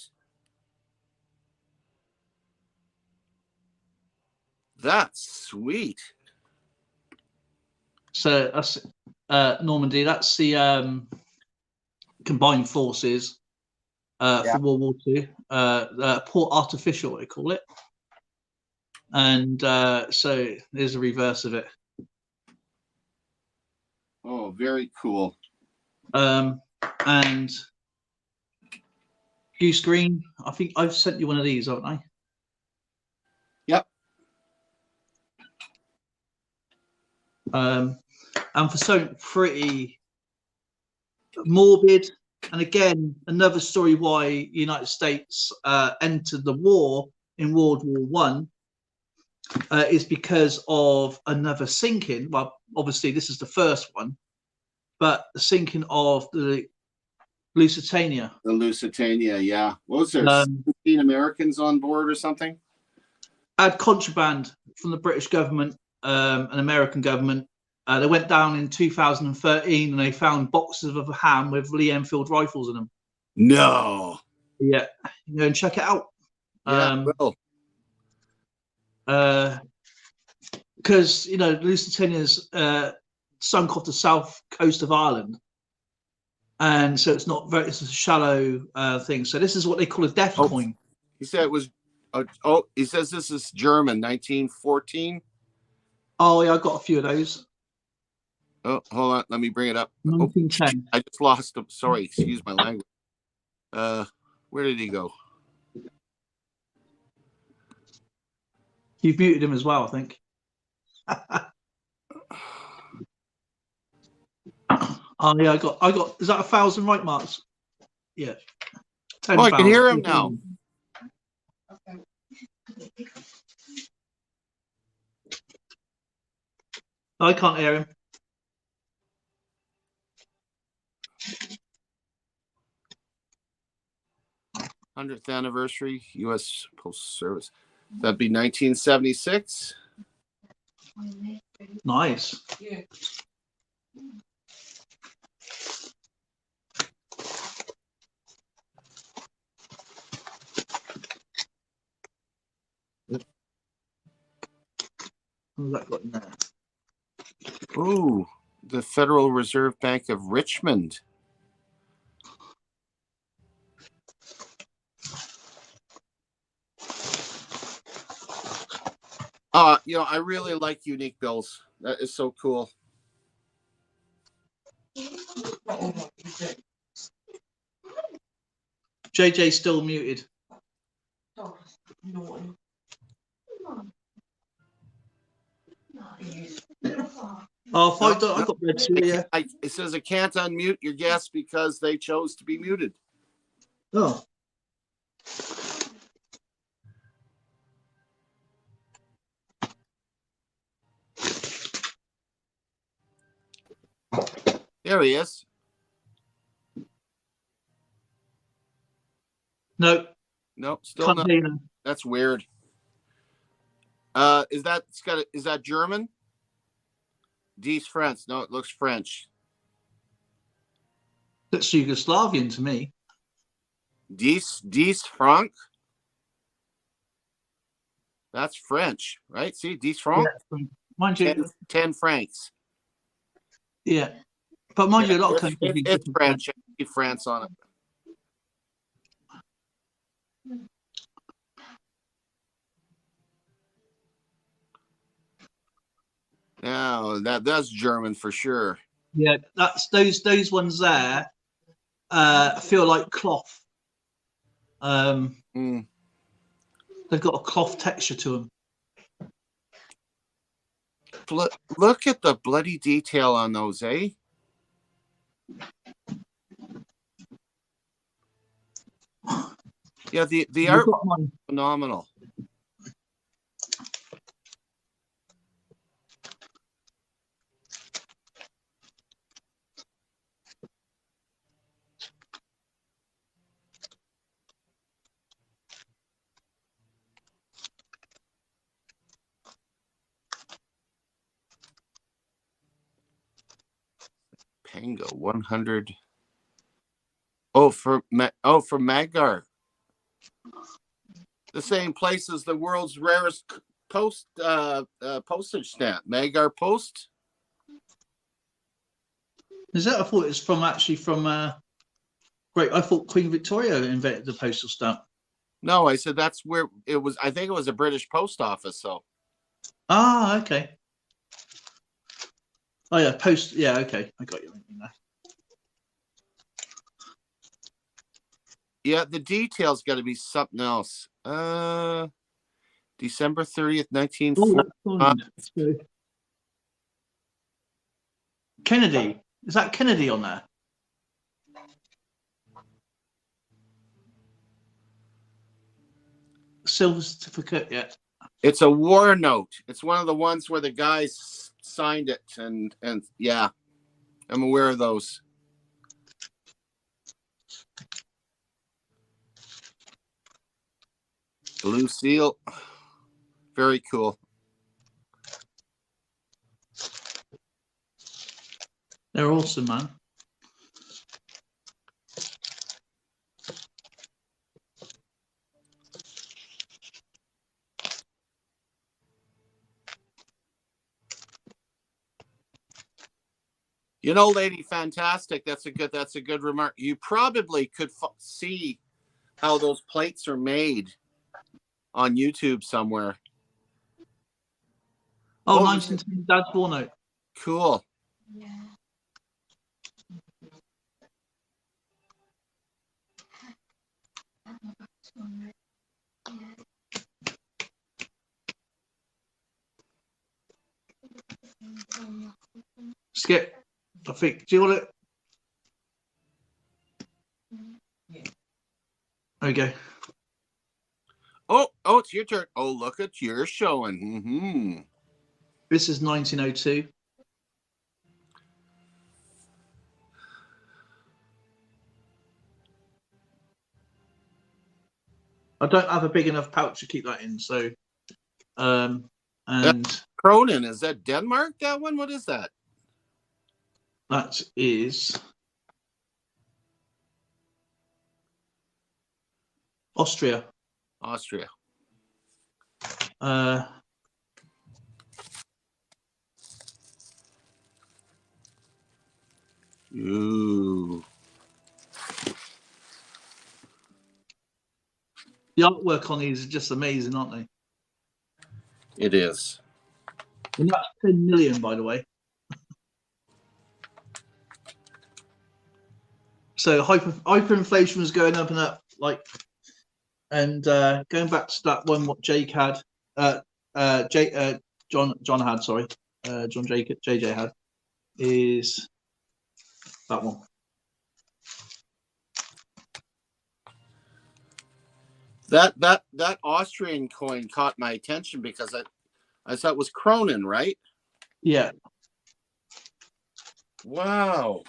That's sweet. So that's Normandy. That's the combined forces for World War II. Port Artificial, they call it. And so there's a reverse of it. Oh, very cool. And goose green. I think I've sent you one of these, haven't I? Yep. And for something pretty morbid, and again, another story why the United States entered the war in World War One is because of another sinking. Well, obviously this is the first one, but the sinking of the Lusitania. The Lusitania, yeah. What was there, 17 Americans on board or something? Had contraband from the British government and American government. They went down in 2013 and they found boxes of ham with Lee Enfield rifles in them. No. Yeah, you go and check it out. Yeah, because you know Lusitania's sunk off the south coast of Ireland, and so it's not very. It's a shallow thing. So this is what they call a death coin. He said it was. He says this is German, 1914. Oh yeah, I got a few of those. Oh, hold on. Let me bring it up. 1910. I just lost him. Sorry, excuse my language. Where did he go? You've muted him as well, I think. Oh yeah, I got. Is that 1,000 right marks? Yeah. 10, oh, I can hear him now. I can't hear him. 100th anniversary, U.S. Postal Service. That'd be 1976. Nice. Yeah. What's that got in there? Ooh, the Federal Reserve Bank of Richmond. You know, I really like unique bills. That is so cool. JJ's still muted. Oh, naughty. Oh, I got red too, yeah. It says I can't unmute your guests because they chose to be muted. Oh. There he is. No. No, still not. Container. That's weird. Is that German? D's French. No, it looks French. That's Yugoslavian to me. D's Franc. That's French, right? See, D's Franc. Yeah. Mind you, 10 francs. Yeah, but mind you, a lot of countries. It's French. I see France on it. Now that's German for sure. Yeah, that's those ones there. Feel like cloth. They've got a cloth texture to them. Look at the bloody detail on those, eh? Yeah, the art was phenomenal. Pango 100. Oh, for Magyar. The same place as the world's rarest postage stamp, Magyar Post. Is that? I thought it was from Great. I thought Queen Victoria invented the postal stamp. No, I said that's where it was. I think it was a British post office. So Ah, okay. Oh yeah, post. Yeah, okay. I got you now. yeah, the details got to be something else. December 30th, Oh, 1940. that's fine. So, Kennedy. Is that Kennedy on there? Silver certificate, yeah. It's a war note. It's one of the ones where the guys signed it, and yeah, I'm aware of those. Blue seal, very cool. They're awesome, man. You know, Lady Fantastic. That's a good remark. You probably could see how those plates are made on YouTube somewhere. Oh, Oh, 1910 Dad's War Note. cool. Yeah. Skip. I think. Do you want it? There we go. Oh, it's your turn. Oh, look at you're showing. This is 1902. I don't have a big enough pouch to keep that in, so and Cronin, is that Denmark? That one? What is that? that is Austria. Austria. Ooh. The artwork on these is just amazing, aren't they? It is. And that's 10 million, by the way. So hyperinflation was going up and up, like, and going back to that one what Jake had, John had, sorry, John JJ had, is that one. That Austrian coin caught my attention because I thought it was Cronin, right? Yeah. Wow.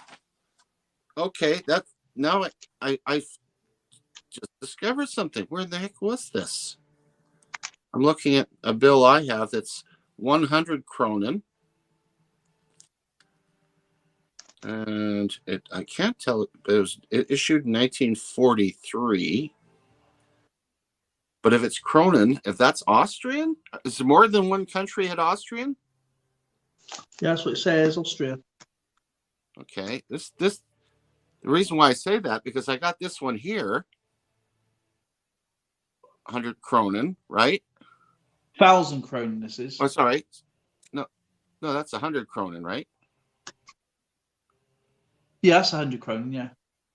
Okay, that's now I just discovered something. Where the heck was this? I'm looking at a bill I have that's 100 Cronin, and I can't tell it. It issued in 1943. But if it's Cronin, if that's Austrian, is there more than one country had Austrian? Yeah, that's what it says, Austria. Okay, the reason why I say that because I got this one here, 100 Cronin, right? 1,000 Kronen, this is. Oh, sorry, no, that's 100 Cronin, right? Yeah, that's 100 Kronen, yeah.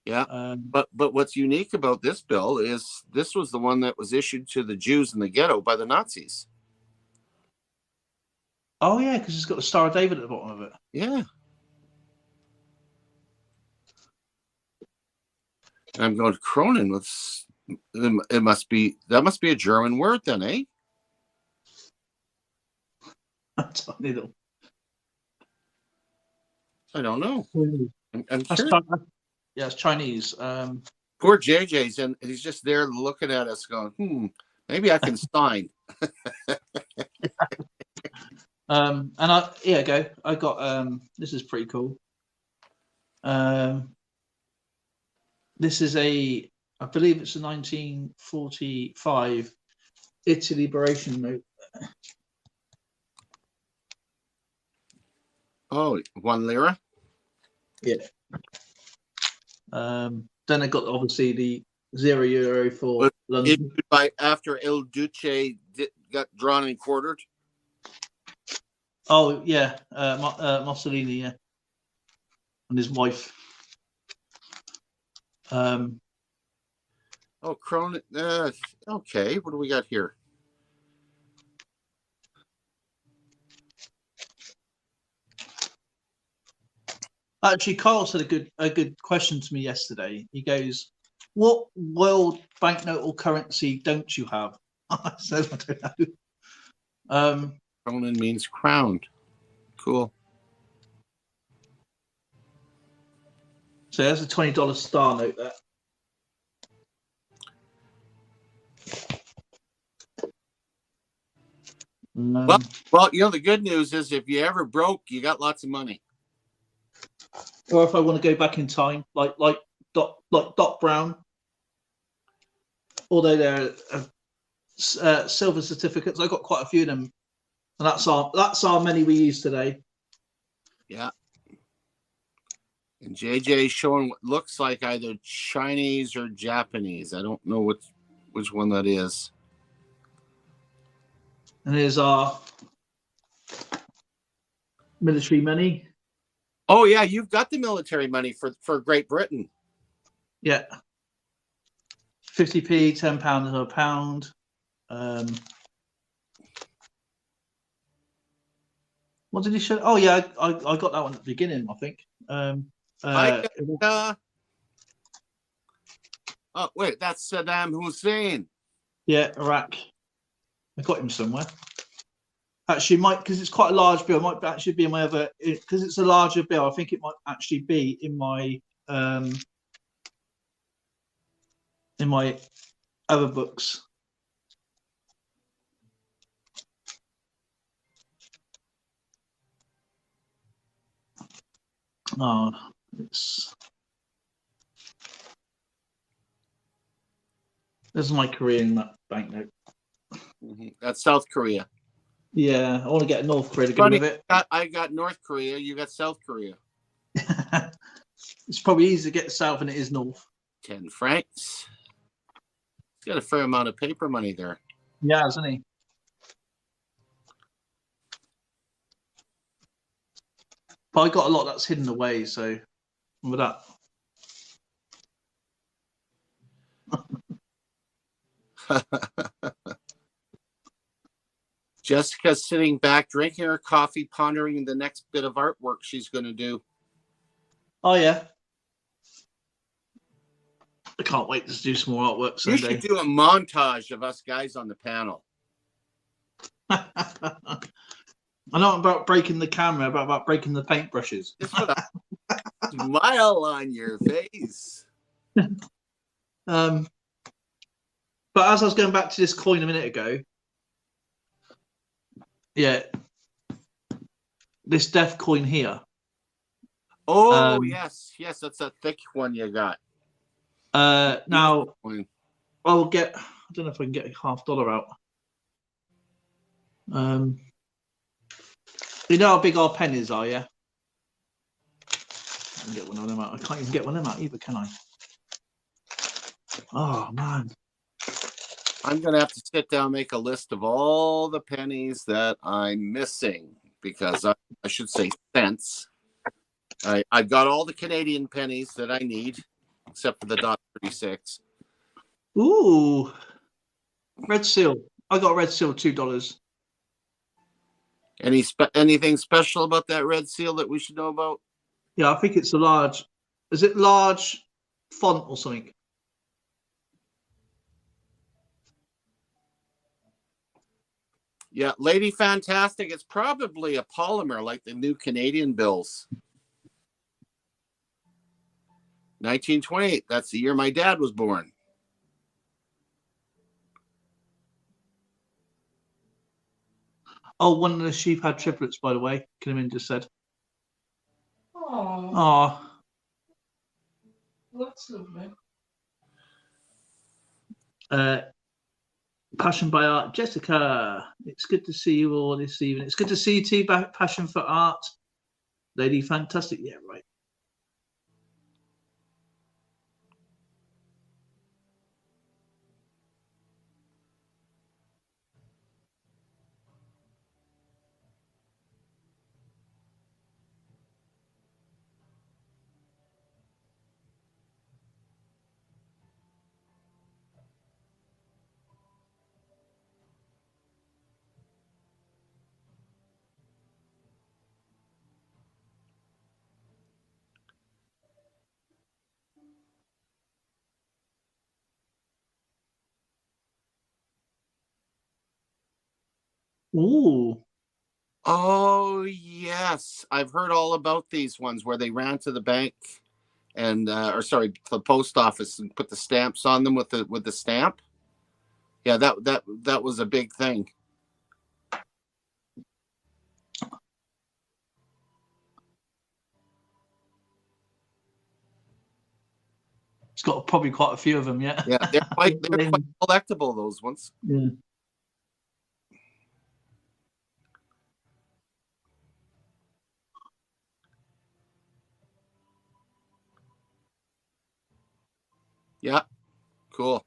Yeah, but what's unique about this bill is this was the one that was issued to the Jews in the ghetto by the Nazis. Oh yeah, because it's got the Star of David at the bottom of it. Yeah. And I'm going to Cronin with it must be a German word then, eh? Tiny little. I don't know. I'm That's curious. Yeah, it's Chinese. Poor JJ's and he's just there looking at us going, maybe I can sign. And I got this is pretty cool. This is I believe it's a 1945 Italy liberation note. Oh, 1 lira? Yeah. Then I got obviously €0 for Was London. issued by after El Duce got drawn and quartered. Oh yeah, Mussolini, yeah, and his wife. Oh, Cronin. Okay, what do we got here? Actually, Carl said a good question to me yesterday. He goes, "What world banknote or currency don't you have?" I said, "I don't know." Cronin means crowned. Cool. So that's a $20 star note there. Well, you know, the good news is if you ever broke, you got lots of money. Or if I want to go back in time, like Doc Brown, although they're silver certificates, I got quite a few of them, and that's our many we use today. Yeah. And JJ showing what looks like either Chinese or Japanese. I don't know which one that is. And here's our military money. Oh yeah, you've got the military money for Great Britain. Yeah. 50p, £10 and a pound. What did he show? Oh yeah, I got that one at the beginning, I think. Oh wait, that's Saddam Hussein. Yeah, Iraq. I got him somewhere. Actually, because it's quite a large bill, it might actually be in my other. Because it's a larger bill, I think it might actually be in my other books. Oh, there's my Korean banknote. Mm-hmm. That's South Korea. Yeah, I want to get North Korea to go Funny, with it. I got North Korea. You got South Korea. It's probably easier to get south than it is north. 10 francs. He's got a fair amount of paper money there. Yeah, hasn't he? But I got a lot that's hidden away, so with that. Jessica's sitting back, drinking her coffee, pondering the next bit of artwork she's going to do. Oh yeah. I can't wait to do some more artwork Sunday. You should do a montage of us guys on the panel. I know about breaking the camera, about breaking the paintbrushes. Smile on your face. But as I was going back to this coin a minute ago, yeah, this death coin here. Oh, yes, that's a thick one you got. Now I'll get. I don't know if I can get $half out. You know how big our pennies are, yeah? I can get one of them out. I can't even get one of them out either, can I? Oh man. I'm going to have to sit down and make a list of all the pennies that I'm missing, because I should say cents. I've got all the Canadian pennies that I need, except for the $36. Ooh. Red seal. I got a red seal, $2. Anything special about that red seal that we should know about? Yeah, I think it's a large. Is it large font or something? Yeah, Lady Fantastic. It's probably a polymer like the new Canadian bills. 1928. That's the year my dad was born. Oh, one of the sheep had triplets, by the way. Kinnaman just said. Oh, Oh, that's lovely. Passion by Art. Jessica, it's good to see you all this evening. It's good to see you too, Passion for Art. Lady Fantastic. Yeah, right. Ooh. Oh yes, I've heard all about these ones where they ran to the bank and or sorry, to the post office and put the stamps on them with the stamp. Yeah, that was a big thing. It's got probably quite a few of them, yeah. Yeah, they're quite collectible, those ones. Yeah. Yeah, cool.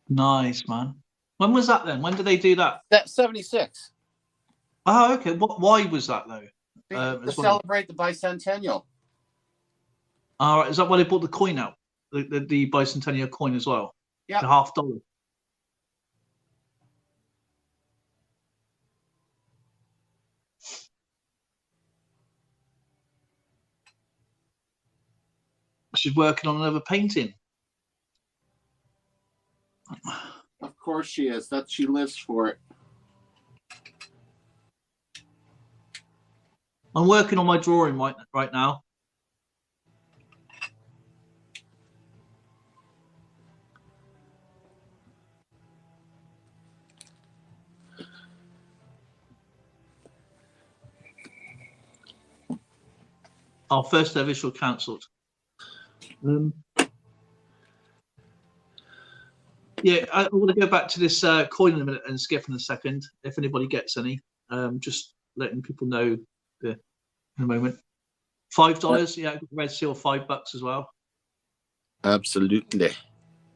Nice, man. When was that then? When did they do that? That 76. Oh, okay. Why was that though? To celebrate the bicentennial. All right. Is that why they brought the coin out? The bicentennial coin as well? Yeah. The $50. She's working on another painting. Of course she is. She lives for it. I'm working on my drawing right now. Our first ever show cancelled. Yeah, I want to go back to this coin in a minute and skip in a second. If anybody gets any, just letting people know in a moment. $5, yeah, red seal, $5 as well. Absolutely.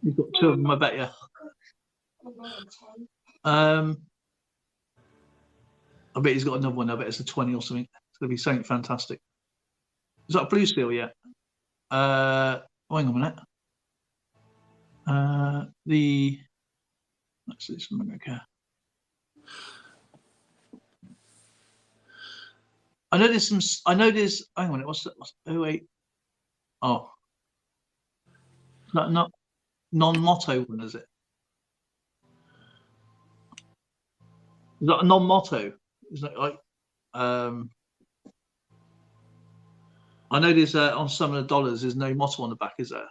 You've got two of them, I bet you. I bet he's got another one. I bet it's a 20 or something. It's going to be something fantastic. Is that a blue seal yet? Hang on a minute. Let's see something. Okay. I know there's some. I know there's. Hang on. What's 08? Oh, is that not non-motto one? Is it? Is that a non-motto? Is that like? I know there's on some of the dollars. There's no motto on the back, is there?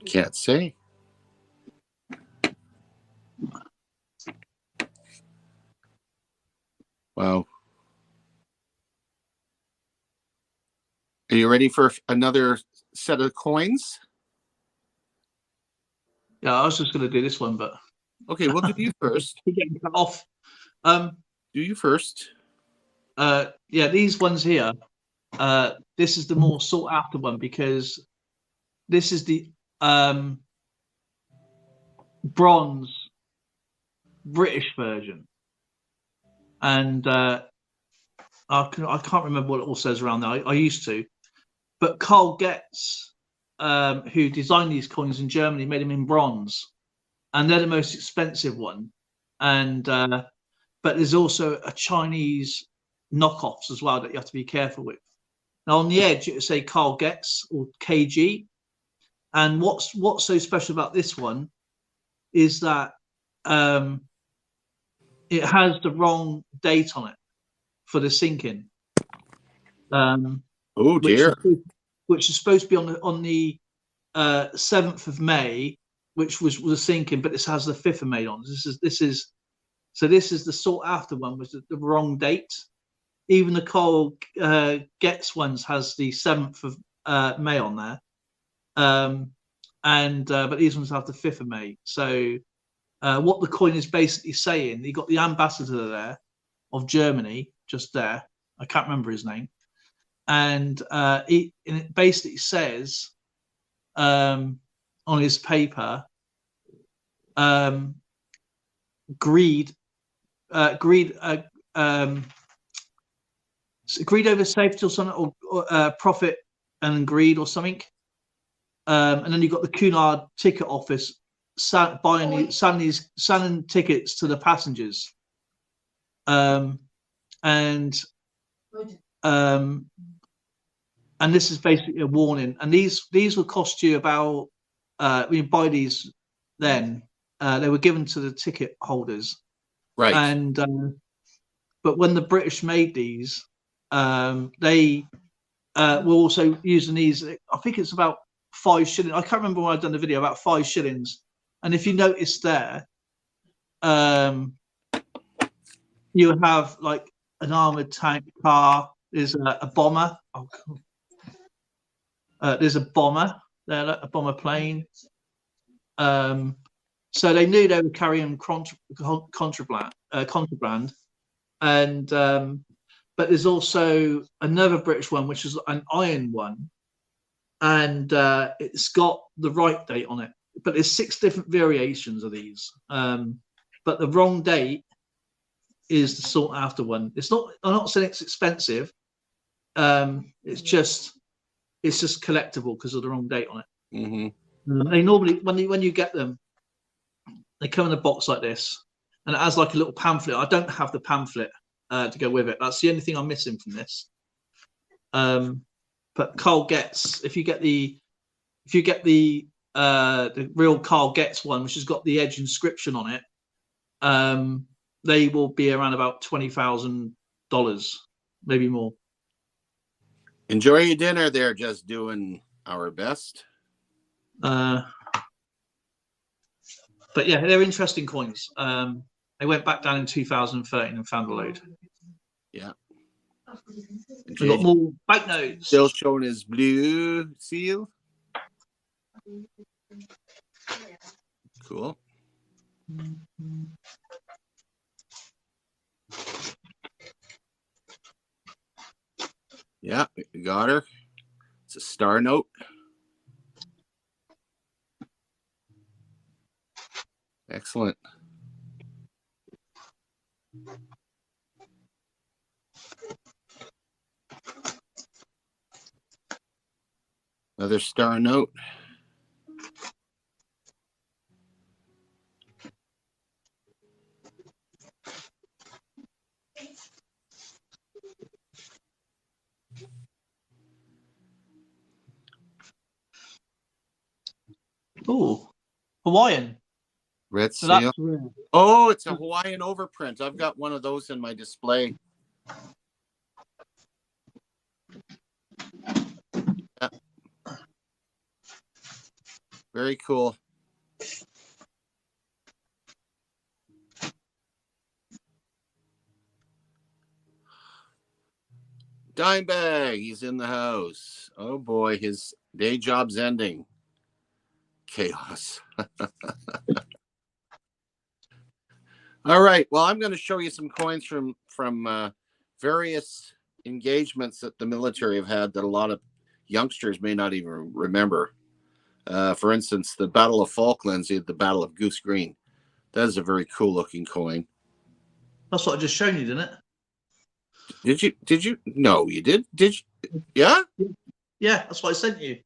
Can't say. Wow. Are you ready for another set of coins? Yeah, I was just going to do this one, but okay, we'll do you first. You're getting cut off. Do you first. Yeah, these ones here. This is the more sought after one because this is the bronze British version, and I can't remember what it all says around there. I used to, but Carl Getz, who designed these coins in Germany, made them in bronze, and they're the most expensive one. And but there's also a Chinese knockoffs as well that you have to be careful with. Now on the edge it will say Carl Getz or KG, and what's so special about this one is that it has the wrong date on it for the sinking. Oh dear. Which is supposed to be on the 7th of May, which was the sinking, but this has the 5th of May on. This is the sought after one was the wrong date. Even the Carl Getz ones has the 7th of May on there, but these ones have the 5th of May. So what the coin is basically saying, you got the ambassador there of Germany just there. I can't remember his name, and it basically says on his paper, greed over safety or something, or profit and greed or something. And then you've got the Cunard ticket office selling tickets to the passengers. And this is basically a warning. And these will cost you about when you buy these then they were given to the ticket holders. Right. And but when the British made these, they were also using these. I think it's about 5 shillings. I can't remember when I've done the video, about 5 shillings. And if you notice there, you have like an armored tank car. There's a bomber. Oh, there's a bomber there, a bomber plane. So they knew they were carrying contraband, and but there's also another British one, which is an iron one, and it's got the right date on it. But there's 6 different variations of these. But the wrong date is the sought after one. It's not. I'm not saying it's expensive. It's just collectible because of the wrong date on it. Mm-hmm. They normally, when you get them, they come in a box like this, and it has like a little pamphlet. I don't have the pamphlet to go with it. That's the only thing I'm missing from this. But Carl Getz, if you get the real Carl Getz one, which has got the Edge inscription on it, they will be around about $20,000, maybe more. Enjoy your dinner there, just doing our best. But yeah, they're interesting coins. They went back down in 2013 and found a load. Yeah. We got more banknotes. Still showing his blue seal. Cool. Yeah, we got her. It's a star note. Excellent. Another star note. Oh, Hawaiian. Red So seal. that's Oh, it's a Hawaiian overprint. I've got one of those in my display. Yeah. Very cool. Dimebag, he's in the house. Oh boy, his day job's ending. Chaos. All right. Well, I'm going to show you some coins from various engagements that the military have had that a lot of youngsters may not even remember. For instance, the Battle of Falklands, the Battle of Goose Green. That is a very cool looking coin. That's what I just shown you, didn't it? Did you? No, you did. Did you? Yeah. Yeah, that's what I sent you.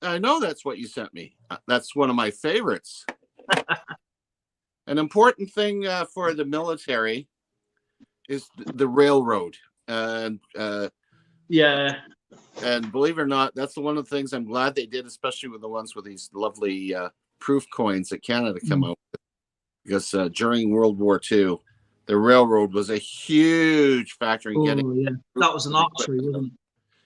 I know that's what you sent me. That's one of my favorites. An important thing for the military is the railroad. And Yeah. And believe it or not, that's one of the things I'm glad they did, especially with the ones with these lovely proof coins that Canada come out with. Because during World War II, the railroad was a huge factor in getting. Yeah. That was an archery, wasn't it?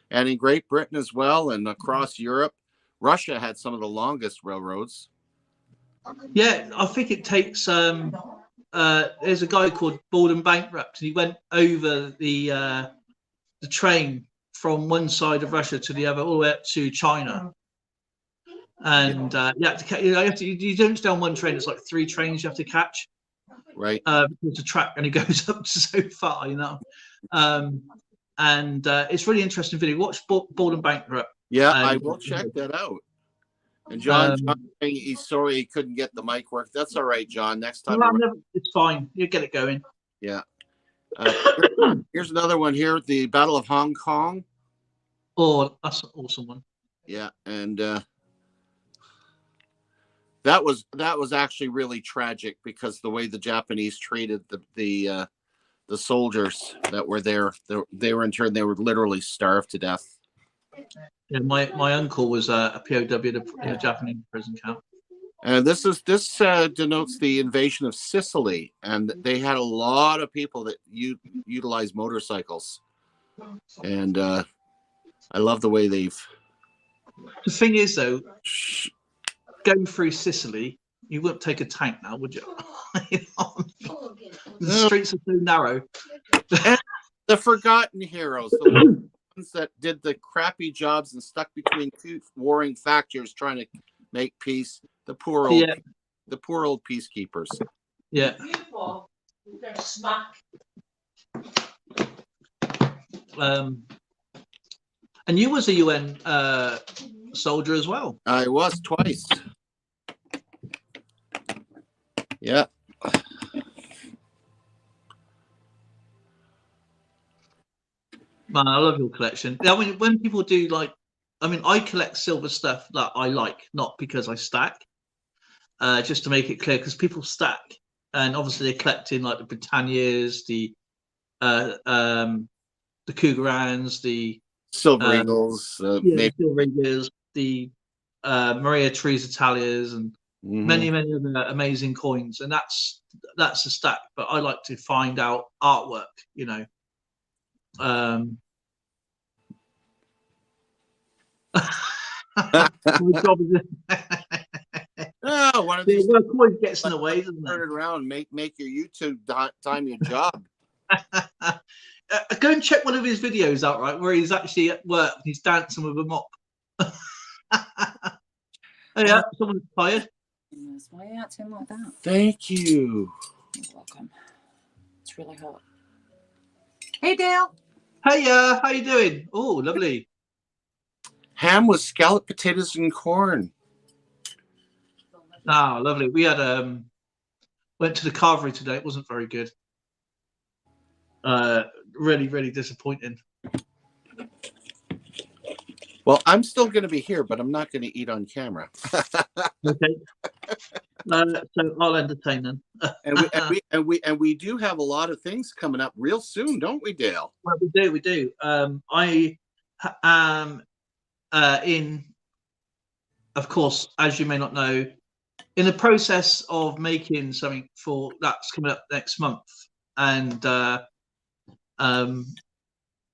And in Great Britain as well, and across Europe, Russia had some of the longest railroads. Yeah, I think it takes. There's a guy called Borden Bankrupt, and he went over the train from one side of Russia to the other, all the way up to China. And you don't stay on one train. It's like 3 trains you have to catch. Right. It's a track, and it goes up so far, you know. And it's really interesting video. Watch Borden Bankrupt. Yeah, I will check that out. And John he's sorry he couldn't get the mic work. That's all right, John. Next time. It's fine. You get it going. Yeah. Here's another one here. The Battle of Hong Kong. Oh, that's an awesome one. Yeah, and that was actually really tragic because the way the Japanese treated the soldiers that were there, they were in turn, they were literally starved to death. Yeah, my uncle was a POW in a Japanese prison camp. And this denotes the invasion of Sicily, and they had a lot of people that utilize motorcycles. And I love the way they've. The thing is, though, going through Sicily, you wouldn't take a tank now, would you? The streets are so narrow. And the forgotten heroes, the ones that did the crappy jobs and stuck between two warring factors trying to make peace. The poor old peacekeepers. Yeah. And you was a UN soldier as well. I was twice. Yeah. Man, I love your collection. I mean, when people do I collect silver stuff that I like, not because I stack. Just to make it clear, because people stack, and obviously they're collecting like the Britannias, the Cougarans, the Silver Eagles, the Silver Eagles, the Maria Teresa Italias, and many other amazing coins, and that's a stack. But I like to find out artwork, you know. Oh, one of these coin gets in the way, doesn't it? Turn it around, make your YouTube time your job. Go and check one of his videos out, right, where he's actually at work and he's dancing with a mop. Oh yeah, someone's tired. Yes, why are you acting like that? Thank you. You're welcome. It's really hot. Hey, Dale. Hey, how you doing? Oh, lovely. Ham with scalloped potatoes and corn. Ah, lovely. We had went to the carvery today. It wasn't very good. Really disappointing. Well, I'm still going to be here, but I'm not going to eat on camera. Okay. So I'll entertain them. and we do have a lot of things coming up real soon, don't we, Dale? Well, we do. I am in, of course, as you may not know, in the process of making something for that's coming up next month, and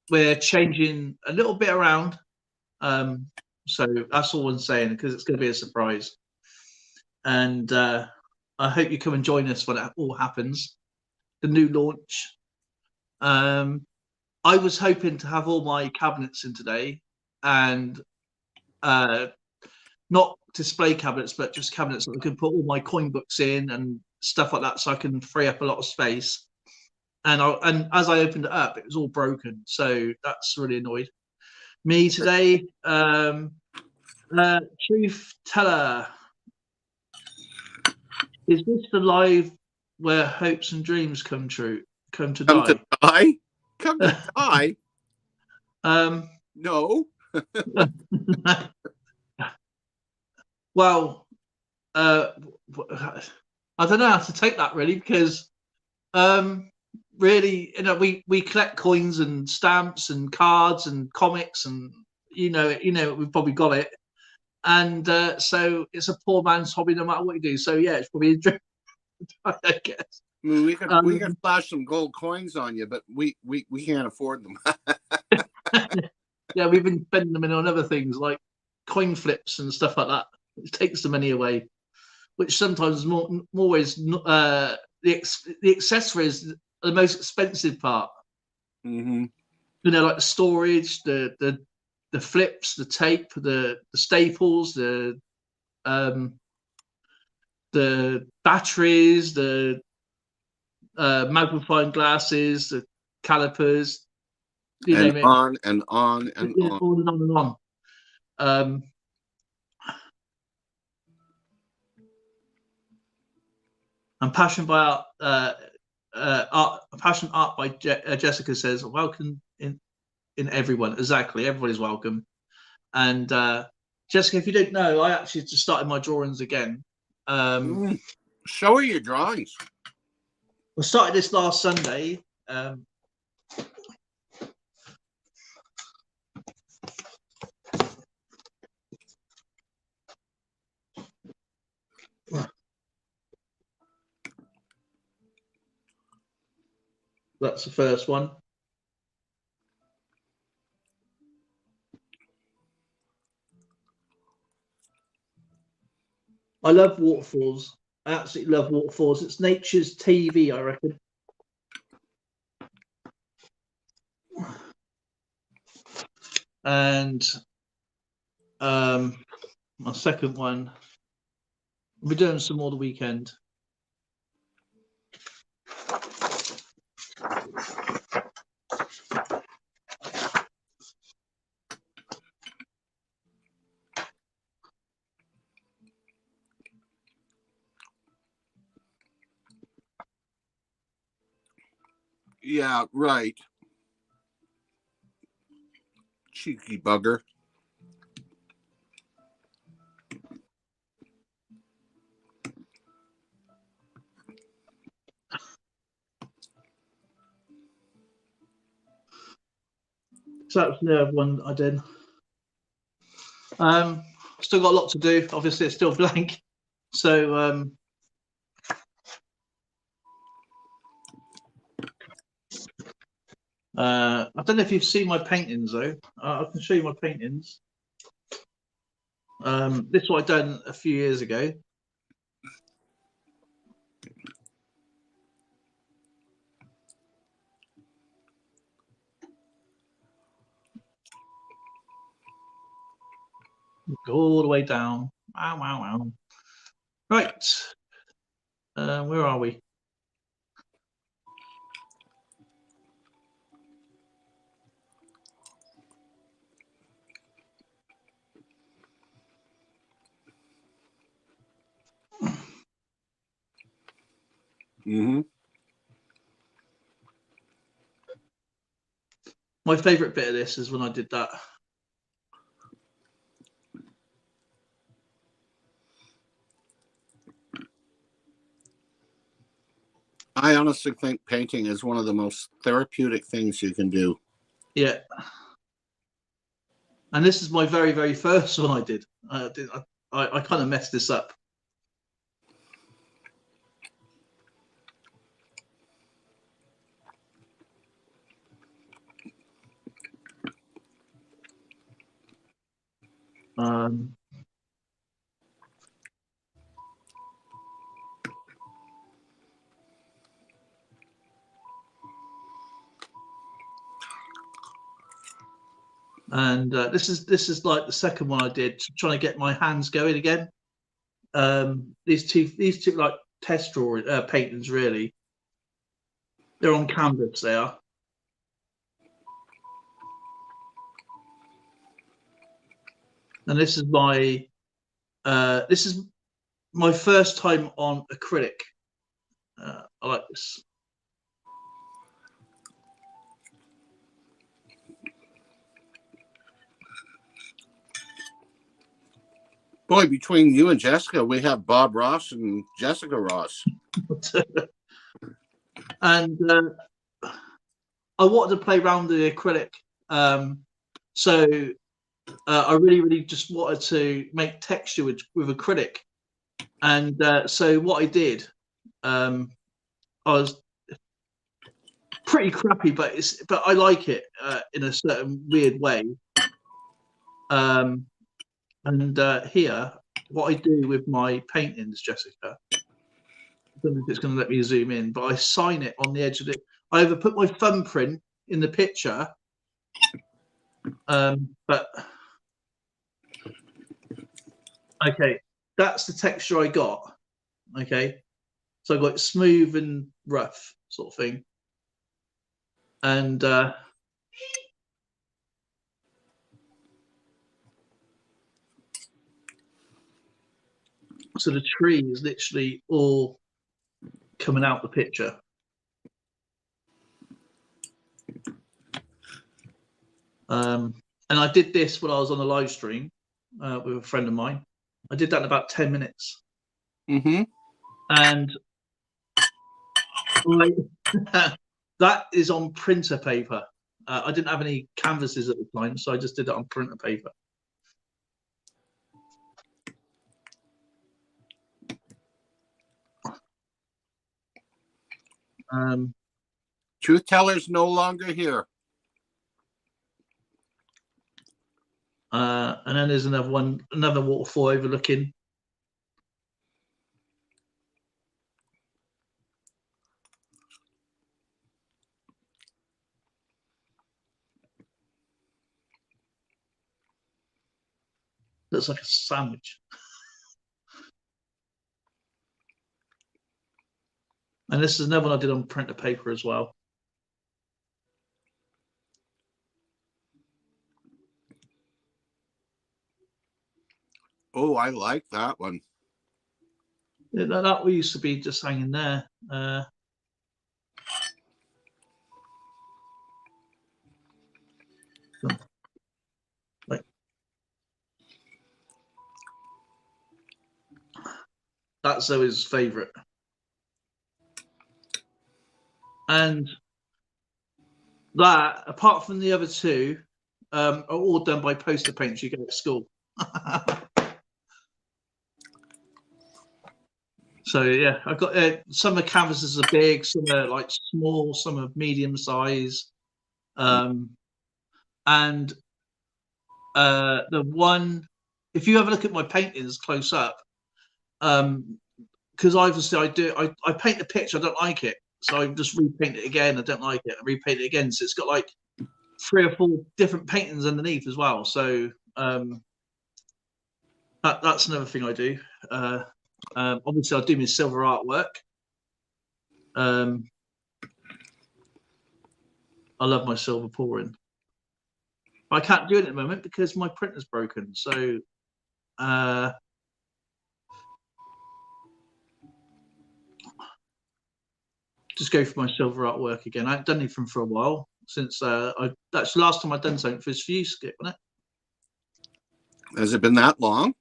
we're changing a little bit around. So that's all I'm saying, because it's going to be a surprise. And I hope you come and join us when it all happens. The new launch. I was hoping to have all my cabinets in today, and not display cabinets, but just cabinets that I can put all my coin books in and stuff like that, so I can free up a lot of space. And as I opened it up, it was all broken, so that's really annoyed me today. Truth teller, is this the live where hopes and dreams come to die? Come to die? No. Well, I don't know how to take that, really, because really, you know, we collect coins and stamps and cards and comics, and you know we've probably got it, and so it's a poor man's hobby no matter what you do. So yeah, it's probably a dream, I guess. I mean, we can flash some gold coins on you, but we can't afford them. Yeah, we've been spending them on other things like coin flips and stuff like that. It takes the money away, which sometimes more is the accessories are the most expensive part. Mm-hmm. You know, like the storage, the flips, the tape, the staples, the batteries, the magnifying glasses, the calipers. And on and on and yeah, on. On and on. I'm passionate by art. Passionate art by Jessica says, welcome in everyone. Exactly, everybody's welcome. And Jessica, if you don't know, I actually just started my drawings again. Show her your drawings. I started this last Sunday. That's the first one. I love waterfalls. I absolutely love waterfalls. It's nature's TV, I reckon. And my second one, we're doing some more the weekend. Yeah, right. Cheeky bugger. So that was the other one I did. Still got a lot to do. Obviously, it's still blank. So I don't know if you've seen my paintings though. I can show you my paintings. This is what I done a few years ago. Go all the way down. Wow, wow, wow. Right. Where are we? Mm-hmm. My favourite bit of this is when I did that. I honestly think painting is one of the most therapeutic things you can do. Yeah. And this is my very, very first one I did. I kind of messed this up. And this is like the second one I did, trying to get my hands going again. These two like test drawing paintings really. They're on canvas. They are. And this is my first time on acrylic. I like this. Boy, between you and Jessica, we have Bob Ross and Jessica Ross. And I wanted to play around with the acrylic. So I really just wanted to make texture with acrylic. And so what I did, I was pretty crappy, but I like it in a certain weird way. And here, what I do with my paintings, Jessica, I don't know if it's going to let me zoom in, but I sign it on the edge of it. I either put my thumbprint in the picture, but okay, that's the texture I got. Okay, so I got smooth and rough sort of thing, and so the tree is literally all coming out the picture. And I did this when I was on a live stream with a friend of mine. I did that in about 10 minutes. Mm-hmm. And that is on printer paper. I didn't have any canvases at the time, so I just did it on printer paper. Truth teller's no longer here. And then there's another one, another waterfall overlooking. Looks like a sandwich. And this is another one I did on printer paper as well. Oh, I like that one. Yeah, that used to be just hanging there. Like that's Zoe's favourite. And that, apart from the other two, are all done by poster paints you get at school. So yeah, I've got some of the canvases are big, some are like small, some are medium size, and the one, if you have a look at my paintings close up, because obviously I paint the picture, I don't like it, so I just repaint it again. I don't like it, I repaint it again. So it's got like 3 or 4 different paintings underneath as well. So that's another thing I do. Obviously, I do my silver artwork. I love my silver pouring. I can't do it at the moment because my printer's broken. So just go for my silver artwork again. I haven't done anything for a while since that's the last time I've done something for this fuse skip, wasn't it? Has it been that long?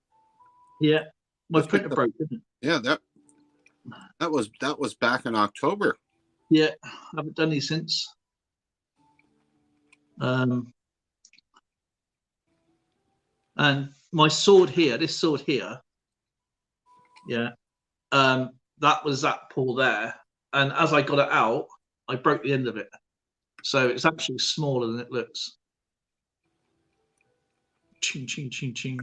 Yeah, my printer broke, didn't it? Yeah, that was back in October. Yeah, I haven't done any since. And my sword here, this sword here, yeah, that was that pull there. And as I got it out, I broke the end of it. So it's actually smaller than it looks. Ching, ching, ching, ching.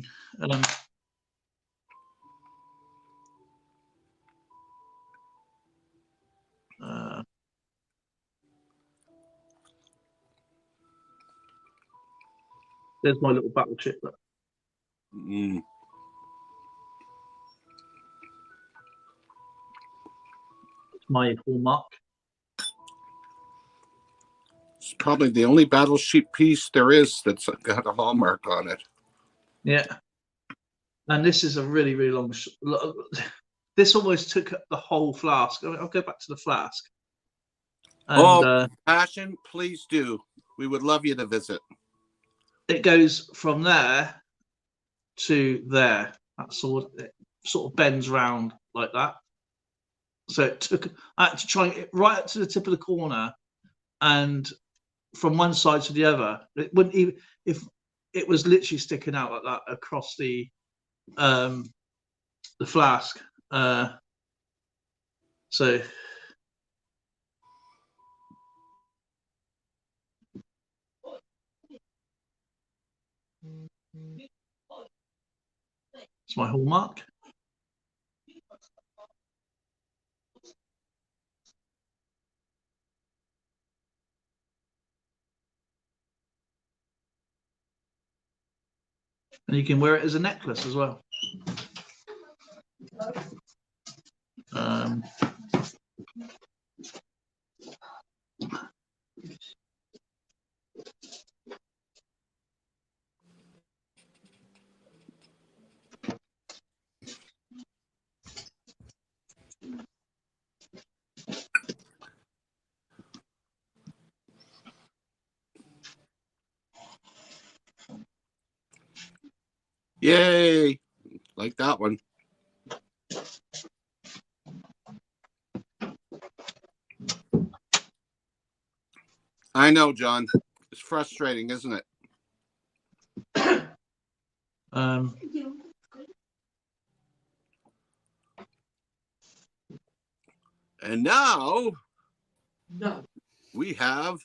There's my little battleship. Mm. It's my hallmark. It's probably the only battleship piece there is that's got a hallmark on it. Yeah. And this is a really, really long. This almost took the whole flask. I'll go back to the flask. And, Passion, please do. We would love you to visit. It goes from there to there. That sort of bends round like that. So it took, I had to try it right up to the tip of the corner, and from one side to the other, it wouldn't even, if it was literally sticking out like that across the flask. So it's my hallmark. And you can wear it as a necklace as well. Yay! Like that one. I know, John. It's frustrating, isn't it? And now, No. we have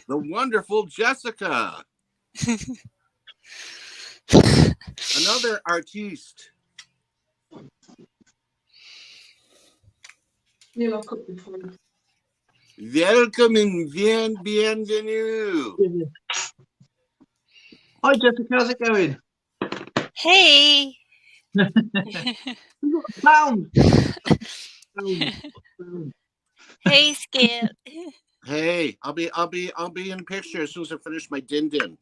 the wonderful Jessica, another artiste. Yeah, I'll cook it for you. Welcome and bienvenue. Hi, Jessica. How's it going? Hey. We got a pound. Hey, Skip. Hey, I'll be in picture as soon as I finish my din.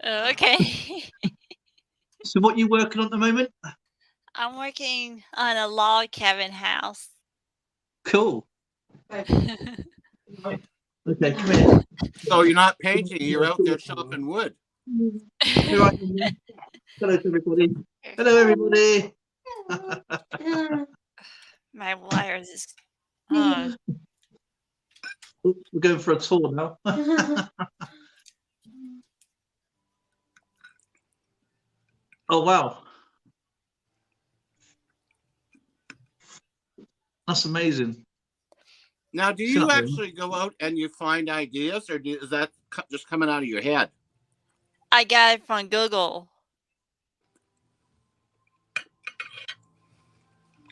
Oh, okay. So, what are you working on at the moment? I'm working on a log cabin house. Cool. Thank Okay, come here. So you're not painting, you're out there chopping wood. You're right, hello to everybody. Hello, everybody. My wires is. you. Oops, we're going for a tour now. Oh, wow. That's amazing. Now, do you actually go out and you find ideas, or is that just coming out of your head? I got it from Google.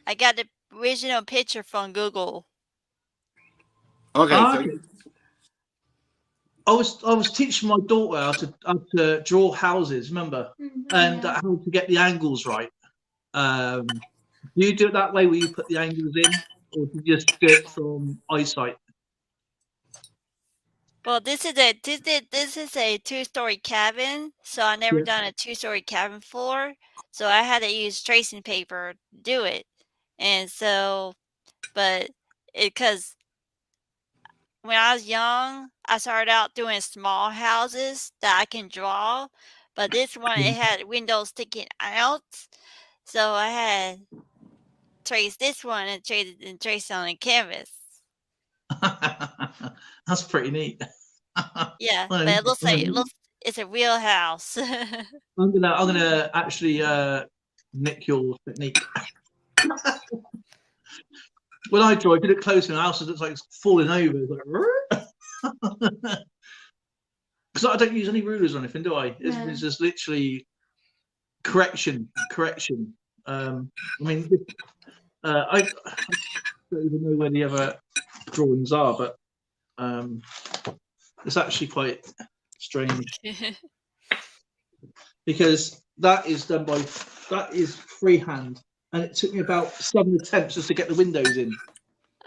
I got the original picture from Google. Okay. Okay. I was teaching my daughter how to draw houses, remember, and how to get the angles right. Do you do it that way, where you put the angles in, or do you just do it from eyesight? Well, this is a 2-story cabin, so I never done a 2-story cabin before, so I had to use tracing paper to do it, and so, but because when I was young, I started out doing small houses that I can draw, but this one it had windows sticking out, so I had traced this one and traced on the canvas. That's pretty neat. Yeah, but it looks like it's a real house. I'm gonna actually nick your technique. When I draw, if you look close in the house, it looks like it's falling over. It's like, because I don't use any rulers or anything, do I? It's just literally correction. I mean, I don't even know where the other drawings are, but it's actually quite strange because that is freehand, and it took me about 7 attempts just to get the windows in.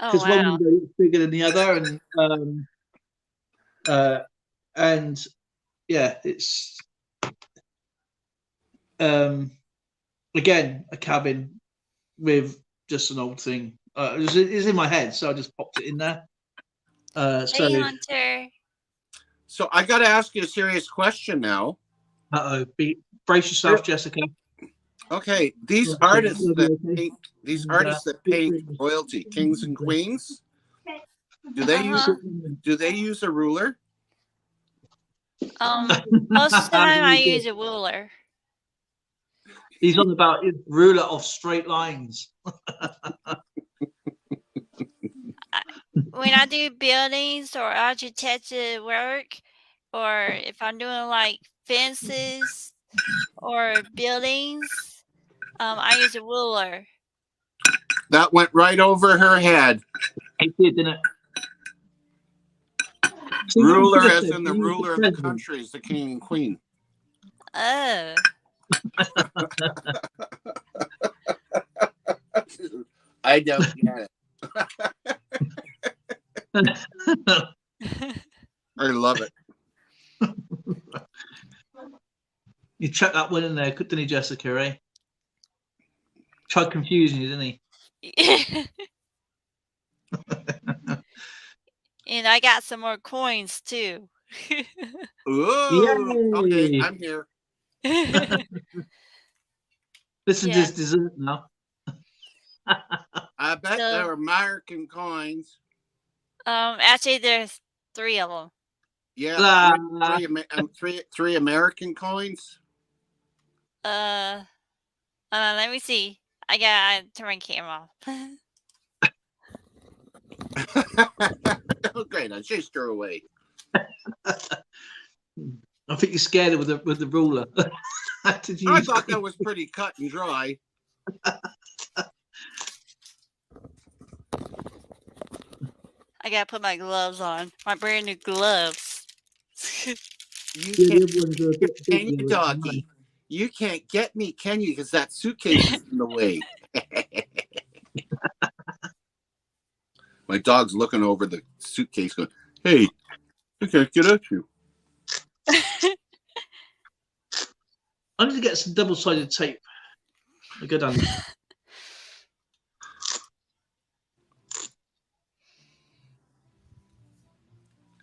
Oh, Because one wow. window is bigger than the other, and yeah, it's again a cabin with just an old thing. It's in my head, so I just popped it in there. Hey, Hunter. So I got to ask you a serious question now. Brace yourself, Jessica. Okay, these artists that paint royalty, kings and queens, do they use a ruler? Most of the time I use a ruler. He's on about his ruler of straight lines. When I do buildings or architecture work, or if I'm doing like fences or buildings, I use a ruler. That went right over her head. It did, didn't it? Ruler as in the ruler of the country is the king and queen. Oh. I don't get it. I love it. You check that one in there, didn't he, Jessica, eh? Tried confusing you, didn't he? And I got some more coins too. Ooh, okay, I'm here. Listen to this dessert now. I bet there are American coins. Actually, there's 3 of them. Yeah, three American coins. Let me see. I gotta turn my camera off. Okay, and I chased her away. I think you scared her with the ruler. Did you I thought that was pretty cut and dry. I gotta put my gloves on. My brand new gloves. You Yeah, can't, the other ones are a bit can bigger, you, doggy? You can't get me, can you? Because that suitcase is in the way. My dog's looking over the suitcase going, hey, I can't get at you. I need to get some double-sided tape. I go down.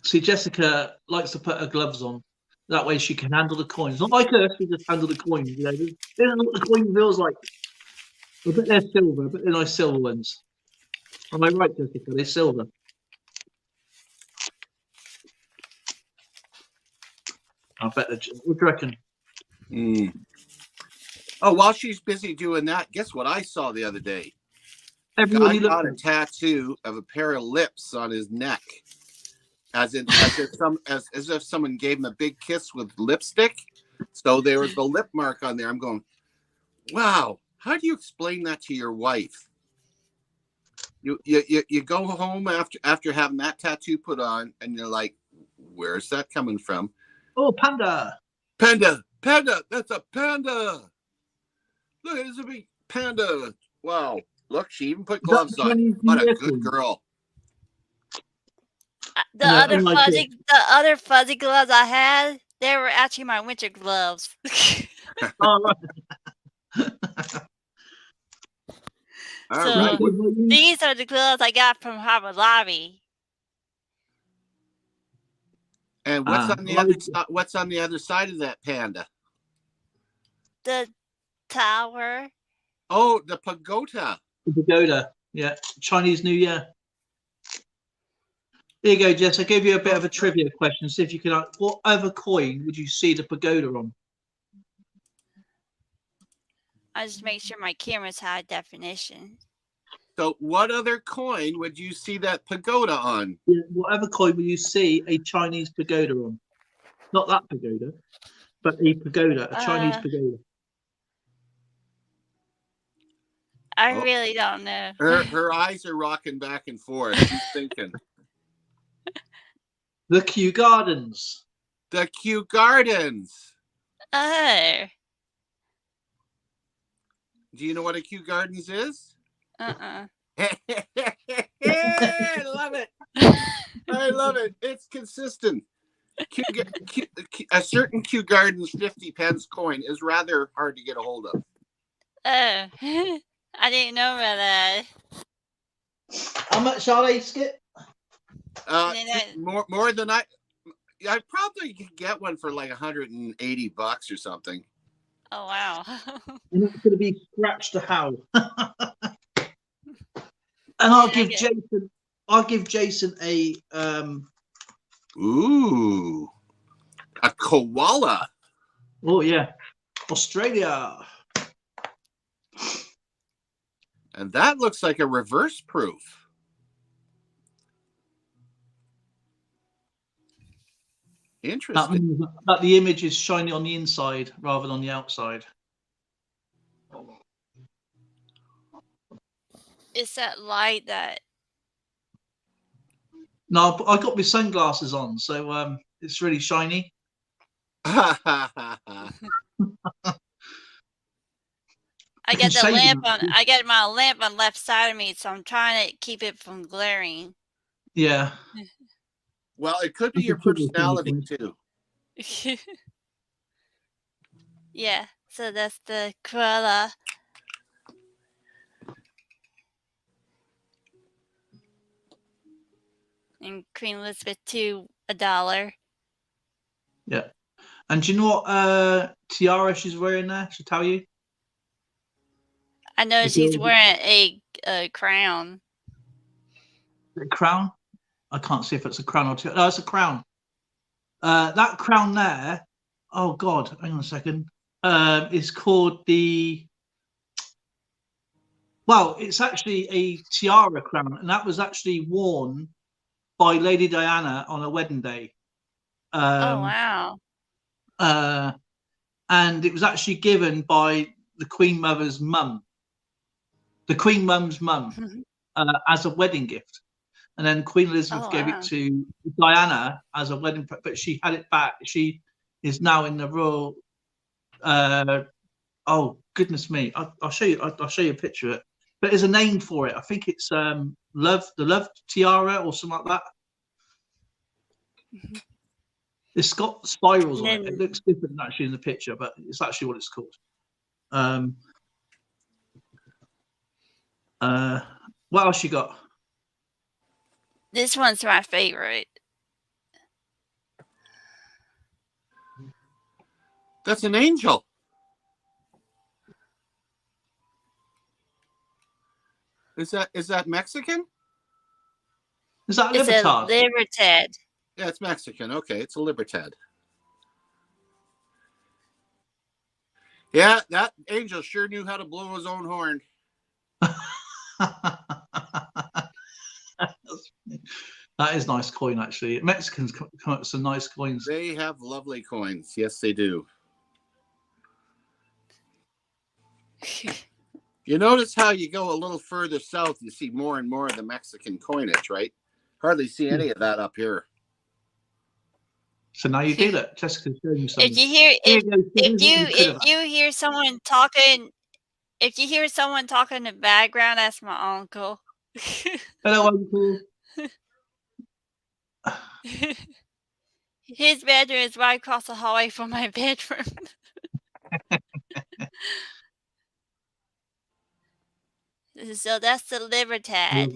See, Jessica likes to put her gloves on. That way she can handle the coins. Not like her, she just handle the coins. You know, they don't know what the coin feels like. I bet they're silver, but they're nice silver ones. Am I right, Jessica? They're silver. I bet they're. What do you reckon? Mm. Oh, while she's busy doing that, guess what I saw the other day? Everyone Guy you look got a at. tattoo of a pair of lips on his neck, as if someone gave him a big kiss with lipstick. So there was the lip mark on there. I'm going, wow. How do you explain that to your wife? You go home after having that tattoo put on, and you're like, where's that coming from? Oh, panda. Panda, that's a panda. Look, it's a big panda. Wow. Look, she even put gloves on. What a good girl. The Yeah, other I like fuzzy gloves I had, they were actually my winter gloves. All right. All So right. these are the gloves I got from Harbor Lobby. And what's on the other what's on the other side of that panda? The tower. Oh, the pagoda. The pagoda. Yeah. Chinese New Year. Here you go, Jess. I gave you a bit of a trivia question. See if you can. What other coin would you see the pagoda on? I just make sure my camera's high definition. So what other coin would you see that pagoda on? Yeah, whatever coin will you see a Chinese pagoda on? Not that pagoda, but a pagoda, a Chinese pagoda. I really don't know. Her eyes are rocking back and forth. She's thinking. The Kew Gardens. The Kew Gardens. Oh. Do you know what a Kew Gardens is? Uh-uh. I love it. I love it. It's consistent. A certain Kew Gardens 50 pence coin is rather hard to get a hold of. Oh. I didn't know about that. How much are they, Skip? More than I probably could get one for like $180 or something. Oh wow. And it's going to be scratch to how. And I'll give Jason a ooh, a koala. Oh yeah, Australia. And that looks like a reverse proof. Interesting. That the image is shiny on the inside rather than on the outside. It's that light that. No, I got my sunglasses on, so it's really shiny. I got the lamp on. I got my lamp on left side of me, so I'm trying to keep it from glaring. Yeah. Well, it could be your personality too. Yeah. So that's the koala. And Queen Elizabeth II, $1. Yeah. And do you know what tiara she's wearing there? She'll tell you. I know she's wearing a crown. A crown? I can't see if it's a crown or tiara. No, it's a crown. That crown there, oh God, hang on a second, is called the, well, it's actually a tiara crown, and that was actually worn by Lady Diana on her wedding day. Oh wow. And it was actually given by the Queen Mother's mum, the Queen Mum's mum, as a wedding gift. And then Queen Elizabeth Oh, gave wow. it to Diana as a wedding, but she had it back. She is now in the royal. Oh goodness me! I'll show you. I'll show you a picture of it. But there's a name for it. I think it's the love tiara or something like that. It's got spirals on it. It looks different than actually in the picture, but it's actually what it's called. What else you got? This one's my favorite. That's an angel. Is that Mexican? Is that a It's a Libertad? Libertad. Yeah, it's Mexican. Okay, it's a Libertad. Yeah, that angel sure knew how to blow his own horn. That is nice coin, actually. Mexicans come up with some nice coins. They have lovely coins. Yes, they do. You notice how you go a little further south, you see more and more of the Mexican coinage, right? Hardly see any of that up here. So now you do that. Jessica's showing you something. If you hear someone talking, if you hear someone talking in the background, that's my uncle. Hello, Uncle. His bedroom is right across the hallway from my bedroom. So that's the Libertad.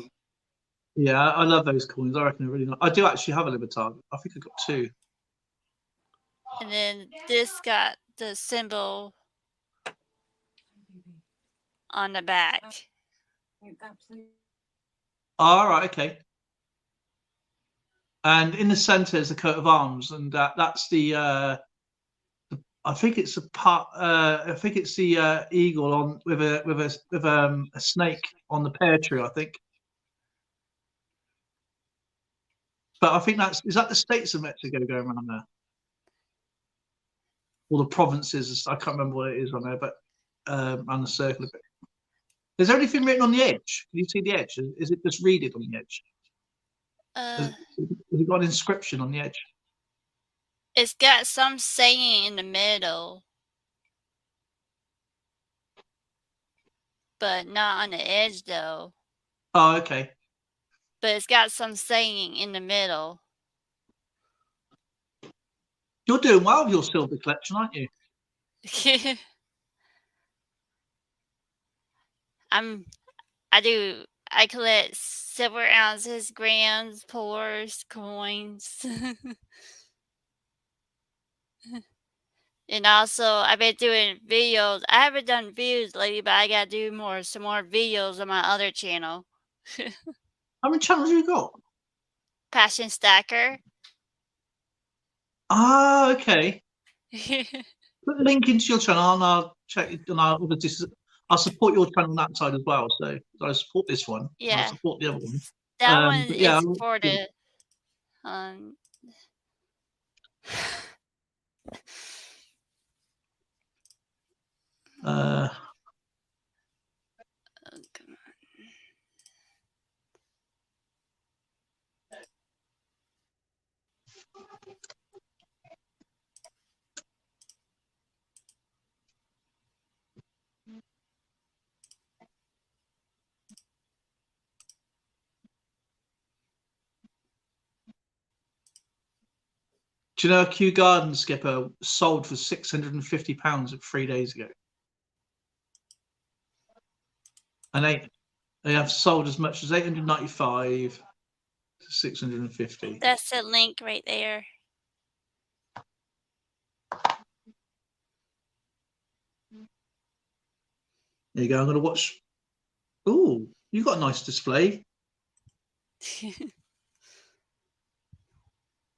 Yeah, I love those coins. I reckon they're really nice. I do actually have a Libertad. I think I've got two. And then this got the symbol on the back. All right, okay. And in the centre is the coat of arms, and that's the I think it's a part. I think it's the eagle on with a snake on the pear tree. I think, but I think is that the states of Mexico going around there, or the provinces? I can't remember what it is on there, but on the circle of it. Is there anything written on the edge? Can you see the edge? Is it just read it on the edge? Has it got an inscription on the edge? It's got some saying in the middle, but not on the edge though. Oh, okay. But it's got some saying in the middle. You're doing well with your silver collection, aren't you? I collect silver ounces, grams, pours, coins. And also I've been doing videos. I haven't done videos lately, but I gotta do some more videos on my other channel. How many channels have you got? Passion Stacker. Ah, okay. Put the link into your channel and I'll check it, and I'll support your channel on that side as well. So I support this one. Yeah. I'll support the other one. That one yeah, is for the uh, oh, come on. do you know a Kew Garden skipper sold for £650 3 days ago? And they have sold as much as 895 to 650. That's the link right there. There you go. I'm going to watch. Oh, you got a nice display.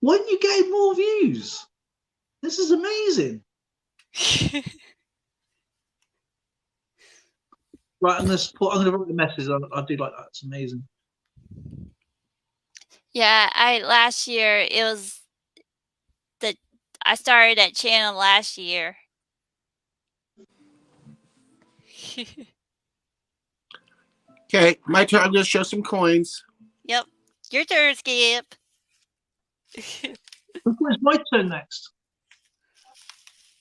When you get more views, this is amazing. Right, I'm going to write the message. I do like that. It's amazing. Yeah, last year it was I started that channel last year. Okay, my turn. I'm going to show some coins. Yep. Your turn, Skip. It's my turn next.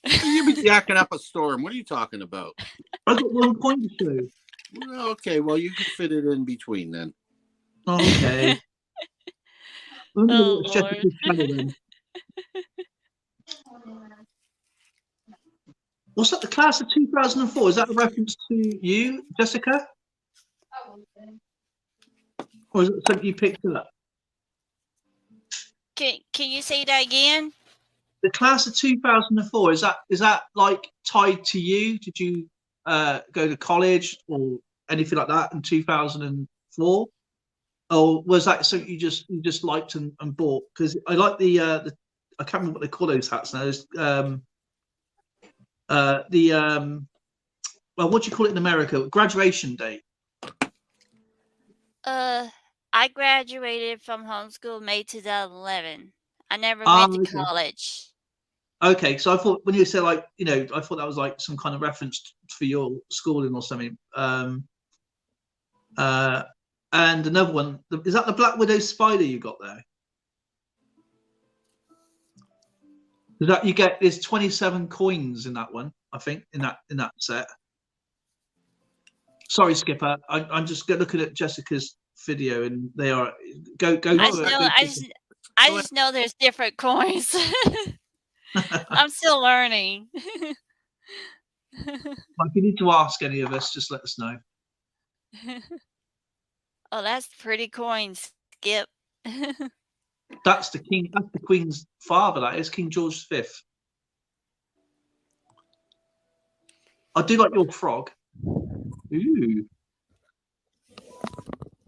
You've been yakking up a storm. What are you talking about? I've got one coin to show. Okay, well, you can fit it in between then. Okay. I'm going to Oh, watch Jessica's channel then. What's that? The class of 2004? Is that a reference to you, Jessica? Or is it something you picked up? Can you say that again? The class of 2004, is that like tied to you? Did you go to college or anything like that in 2004? Or was that something you just liked and bought? Because I like the I can't remember what they call those hats now. There's, well, what do you call it in America? Graduation day. I graduated from homeschool May 2011. I never went to Okay. college. Okay, so I thought when you said like, you know, I thought that was like some kind of reference for your schooling or something. And another one, is that the Black Widow spider you got there? Is that there's 27 coins in that one, I think, in that set. Sorry, Skipper. I'm just looking at Jessica's video, and they are go. I just know there's different coins. I'm still learning. If you need to ask any of us, just let us know. Oh, that's pretty coins, Skip. That's the king. That's the Queen's father. That is King George V. I do like your frog. Ooh.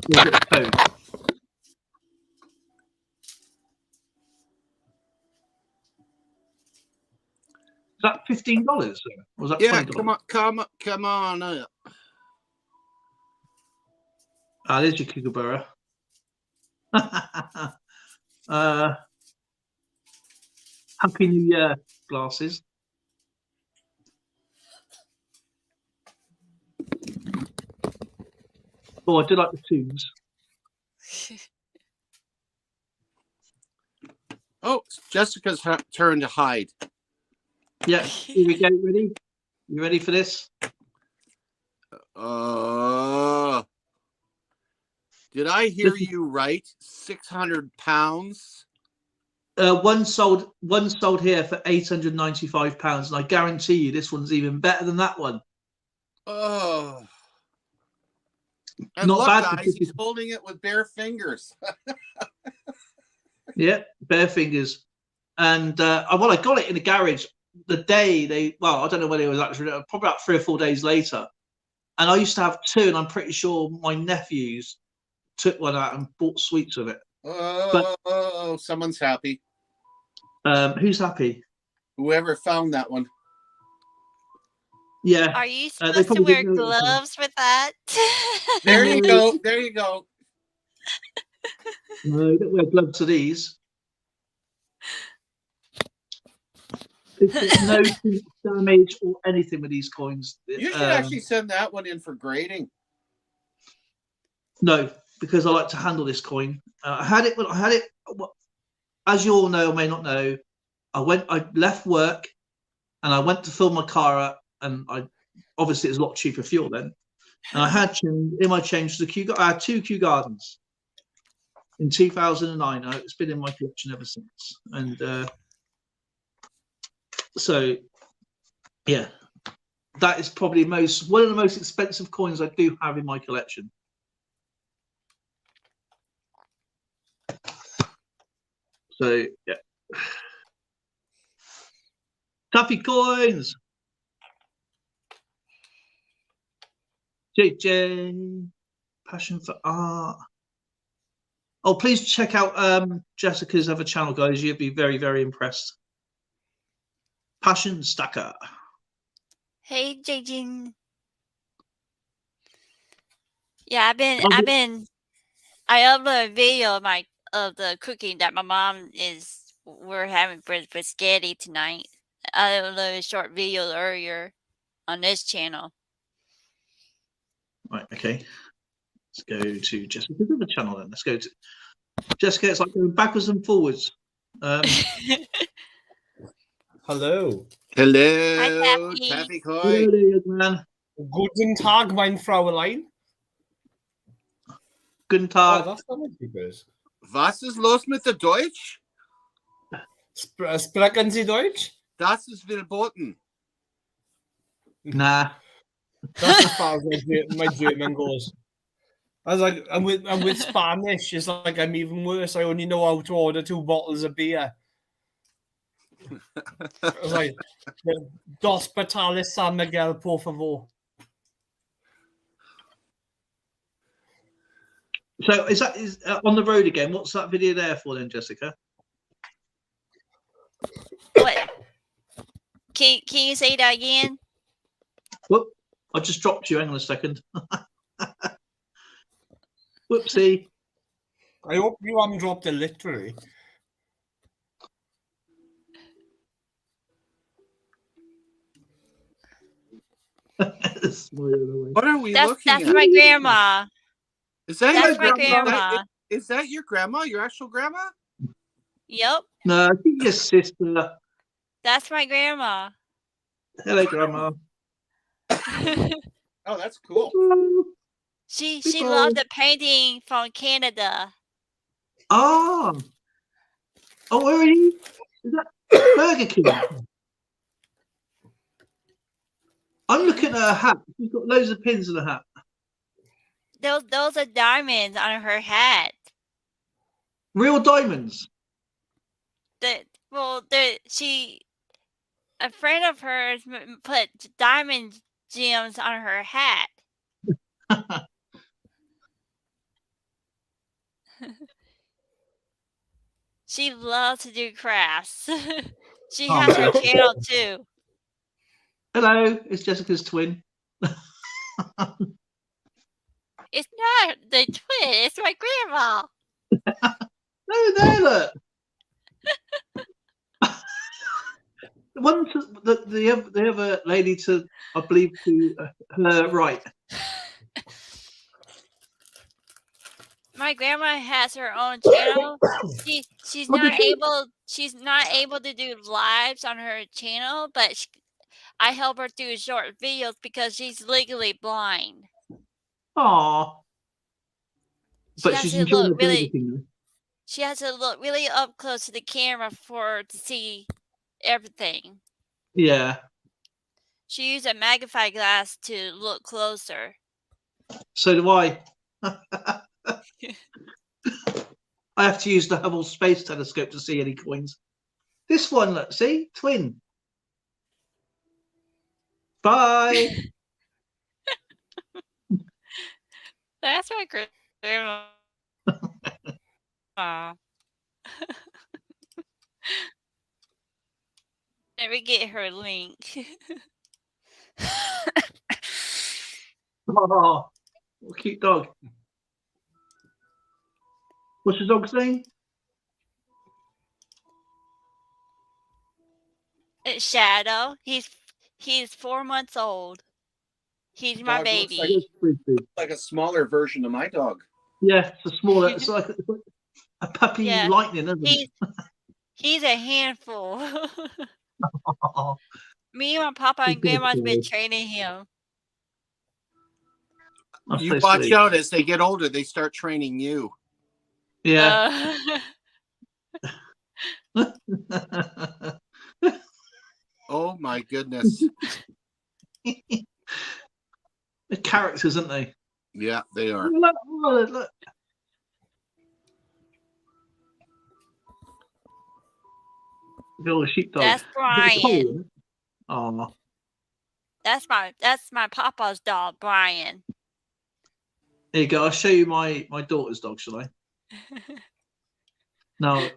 Yeah, a bit of toad. Is that $15? Or was that Yeah, $20? come on up. Ah, there's your kookaburra. Happy New Year, glasses. Oh, I do like the tunes. Oh, Jessica's turn to hide. Yeah, here we go. Ready? You ready for this? Did I hear you right? 600 pounds. One sold here for £895, and I guarantee you this one's even better than that one. Oh, and Not look, bad. guys, he's holding it with bare fingers. Yeah, bare fingers. And well, I got it in the garage the day I don't know when it was actually, probably about 3 or 4 days later. And I used to have two, and I'm pretty sure my nephews took one out and bought sweets with it. Oh, someone's happy. Who's happy? Whoever found that one. Yeah. Are you supposed to wear gloves with that? There you go. There you go. No, you don't wear gloves to these. There's no damage or anything with these coins. You should actually send that one in for grading. No, because I like to handle this coin. I had it. As you all know or may not know, I left work and I went to fill my car up, and obviously it's a lot cheaper fuel then. And I had in my change I had 2 Kew Gardens in 2009. It's been in my collection ever since, and so yeah, that is probably one of the most expensive coins I do have in my collection. So yeah, Tuffy coins. JJ, passion for art. Oh, please check out Jessica's other channel, guys. You'll be very, very impressed. Passion Stacker. Hey, JJ. Yeah, I uploaded a video of my of the cooking that my mom we're having for spaghetti tonight. I uploaded a short video earlier on this channel. Right, okay. Let's go to Jessica's other channel then. Let's go to Jessica. It's like going backwards and forwards. Hallo. Hello, Taffy. Taffy Hello Coy. there, young man. Guten Tag, mein Fraulein. Guten Oh, Tag. that's not what it is. Was ist los mit der Deutsch? Sprechen Sie Deutsch? Das ist verboten. Nah. That's as far as my German goes. I was like, and with Spanish, it's like I'm even worse. I only know how to order 2 bottles of beer. I was like, Dos Patales San Miguel, por favor. So is on the road again? What's that video there for then, Jessica? What? Can you say that again? Whoop! I just dropped you. Hang on a second. Whoopsie. I hope you haven't dropped it literally. What are we looking That's at? my grandma. Is that That's your my grandma. Is that your grandma? Your actual grandma? Yep, No, I think your sister. that's my grandma. Hello, Grandma. Oh, that's cool. She People- loved the painting from Canada. Oh. Oh, where are you? Is that Burger King? I'm looking at her hat. She's got loads of pins in her hat. Those are diamonds on her hat. Real diamonds. A friend of hers put diamond gems on her hat. She loves to do crafts. She Oh, has her man. channel too. Hello, it's Jessica's twin. It's not the twin, it's my grandma. No, there, look. One to the other lady to, I believe, to her right. My grandma has her own channel. She's Oh, not does she? able to do lives on her channel, but I help her do short videos because she's legally blind. Aww. She But has she's to enjoying look the Burger really King, though. She has to look really up close to the camera to see everything. Yeah. She used a magnifying glass to look closer. So do I. I have to use the Hubble Space Telescope to see any coins. This one, look, see? Twin. Bye. That's my grandma. Let me get her link. Oh, what a cute dog. What's the dog's name? It's Shadow. He's 4 months old. He's my Dog looks baby. like a smaller version of my dog. Yeah, it's a smaller, it's like a puppy Yeah. lightning, isn't it? He's a handful. Oh, Me and my papa and He's good grandma's been boy. training him. that's You so watch sweet. out as they get older, they start training you. Yeah. Oh my goodness. The characters, aren't they? Yeah, they are. Look, look. Little sheepdog. That's Brian. Oh, That's my papa's dog, Brian. there you go. I'll show you my daughter's dog, shall I? No,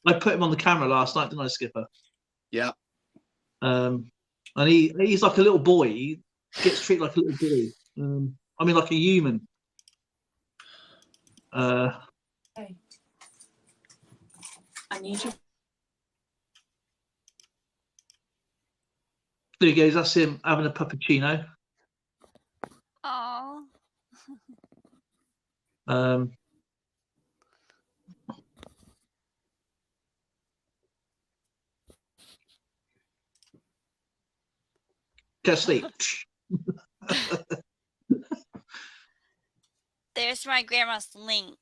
I put him on the camera last night, didn't I, Skipper? Yeah. And he's like a little boy. He gets treated like a little boy. I mean, like a human. I need you. There he goes. That's him having a puppuccino. Oh. Go to sleep. There's my grandma's link.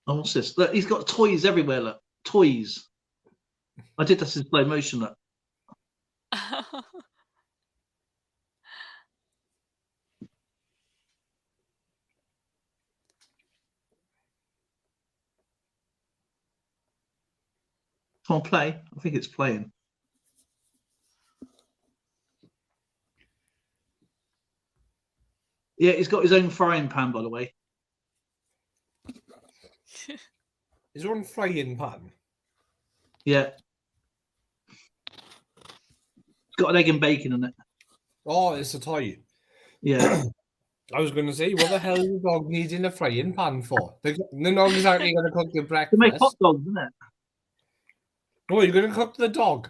Oh, what's this? Look, he's got toys everywhere. Look, toys. I did this in slow motion. Look. Come on, play. I think it's playing. Yeah, he's got his own frying pan, by the way. Is there one frying pan? Yeah. It's got an egg and bacon in it. Oh, it's a toy. Yeah. I was going to say, what the hell is the dog needing a frying pan for? They're not exactly going to cook your To breakfast. make hot dogs, isn't it? Oh, you're going to cook the dog?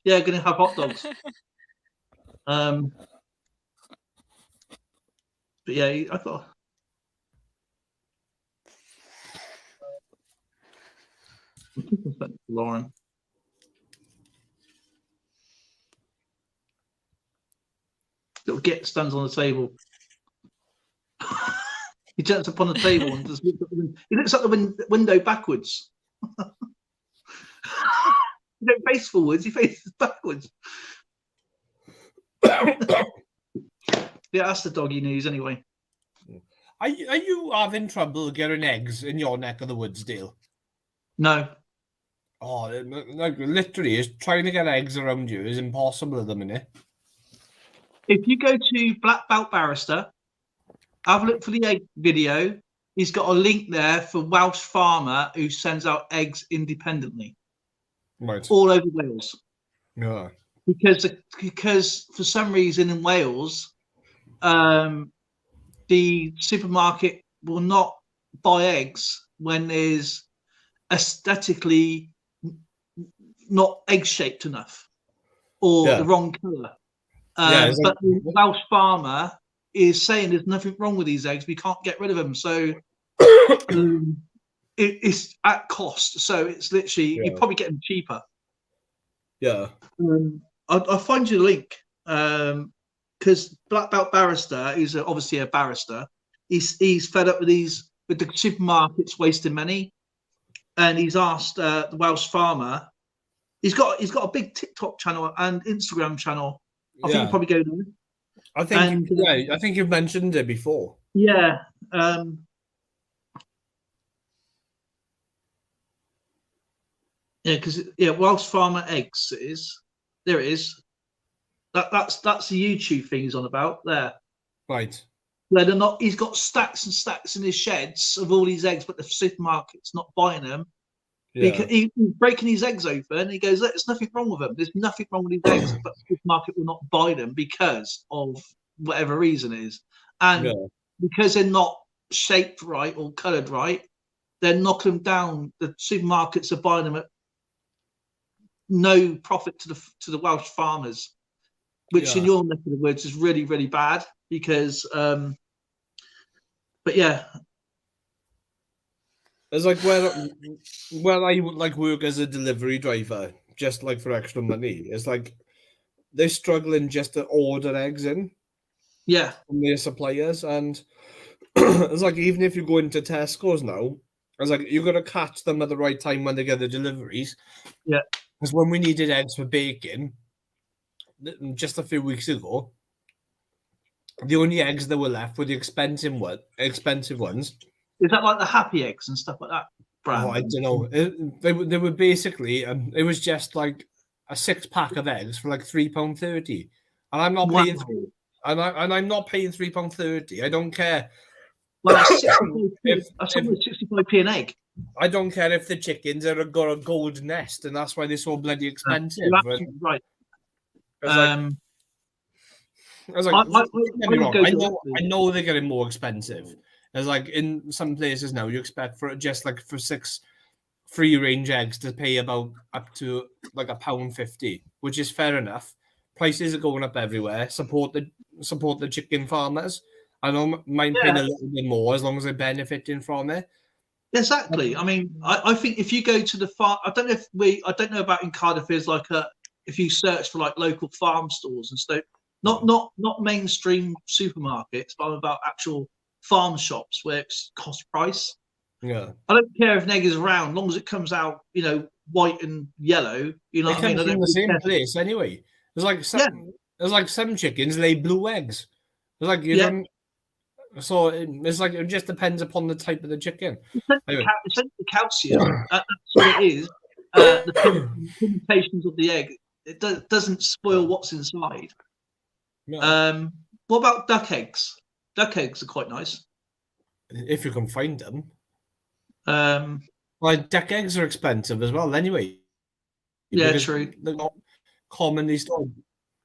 Yeah, going to have hot dogs. But yeah, I thought. Lauren. Little Get stands on the table. He jumps up on the table and just looks up he looks out the window backwards. He don't face forwards, he faces backwards. Yeah, that's the doggy news anyway. Are you having trouble getting eggs in your neck of the woods, Dale? No. Oh, like literally, is trying to get eggs around you is impossible at the minute. If you go to Black Belt Barrister, have a look for the egg video. He's got a link there for Welsh farmer who sends out eggs independently. Right. All over Wales. Yeah. Because for some reason in Wales, the supermarket will not buy eggs when there's aesthetically not egg shaped enough or the wrong colour. But the Welsh farmer is saying there's nothing wrong with these eggs. We can't get rid of them. So it's at cost. So it's literally, you probably get them cheaper. Yeah. I'll find you the link. Because Black Belt Barrister is obviously a barrister. He's fed up with the supermarkets wasting money. And he's asked the Welsh farmer. He's got a big TikTok channel and Instagram channel. I think you probably go there. I think you've mentioned it before. Yeah. Because Welsh farmer eggs it is. There it is. That's the YouTube thing he's on about there. Right. Where they're not. He's got stacks and stacks in his sheds of all these eggs, but the supermarket's not buying them. Yeah. Because he's breaking his eggs open, and he goes, "There's nothing wrong with them. There's nothing wrong with these eggs, but the supermarket will not buy them because of whatever reason it is, and because they're not shaped right or coloured right, they're knocking them down. The supermarkets are buying them at no profit to the Welsh farmers, which in your neck of the woods is really, really bad because, but yeah. It's like where I like work as a delivery driver, just like for extra money. It's like they're struggling just to order eggs in. Yeah. From their suppliers. And it's like even if you go into Tesco's now, it's like you've got to catch them at the right time when they get the deliveries. Yeah. Because when we needed eggs for baking just a few weeks ago, the only eggs that were left were the expensive ones. Is that like the Happy Eggs and stuff like that? Brand? Oh, I don't know. They were basically, it was just like a 6-pack of eggs for like £3.30, and I'm not paying. And I'm not paying £3.30. I don't care. Well, that's 65p an egg. I don't care if the chickens are got a gold nest, and that's why they're so bloody expensive. You're absolutely right. I was like, don't get me wrong, I know they're getting more expensive. There's like in some places now, you expect for just like for 6 free range eggs to pay about up to like £1.50, which is fair enough. Prices are going up everywhere. Support the chicken farmers. I don't mind paying a little bit more as long as they're benefiting from it. Exactly. I mean, I think if you go to the farm, I don't know about in Cardiff is like if you search for like local farm stores and stuff, not mainstream supermarkets, but about actual farm shops where it's cost price. Yeah. I don't care if an egg is round, as long as it comes out, white and yellow. You know what I mean? It comes from the same place anyway. There's like some chickens lay blue eggs. It's like you don't. So it's like it just depends upon the type of the chicken. Anyway. Essentially calcium. That's what it is. The pigmentations of the egg. It doesn't spoil what's inside. No. What about duck eggs? Duck eggs are quite nice if you can find them. Well, duck eggs are expensive as well. Anyway. Yeah, true. They're not commonly stored.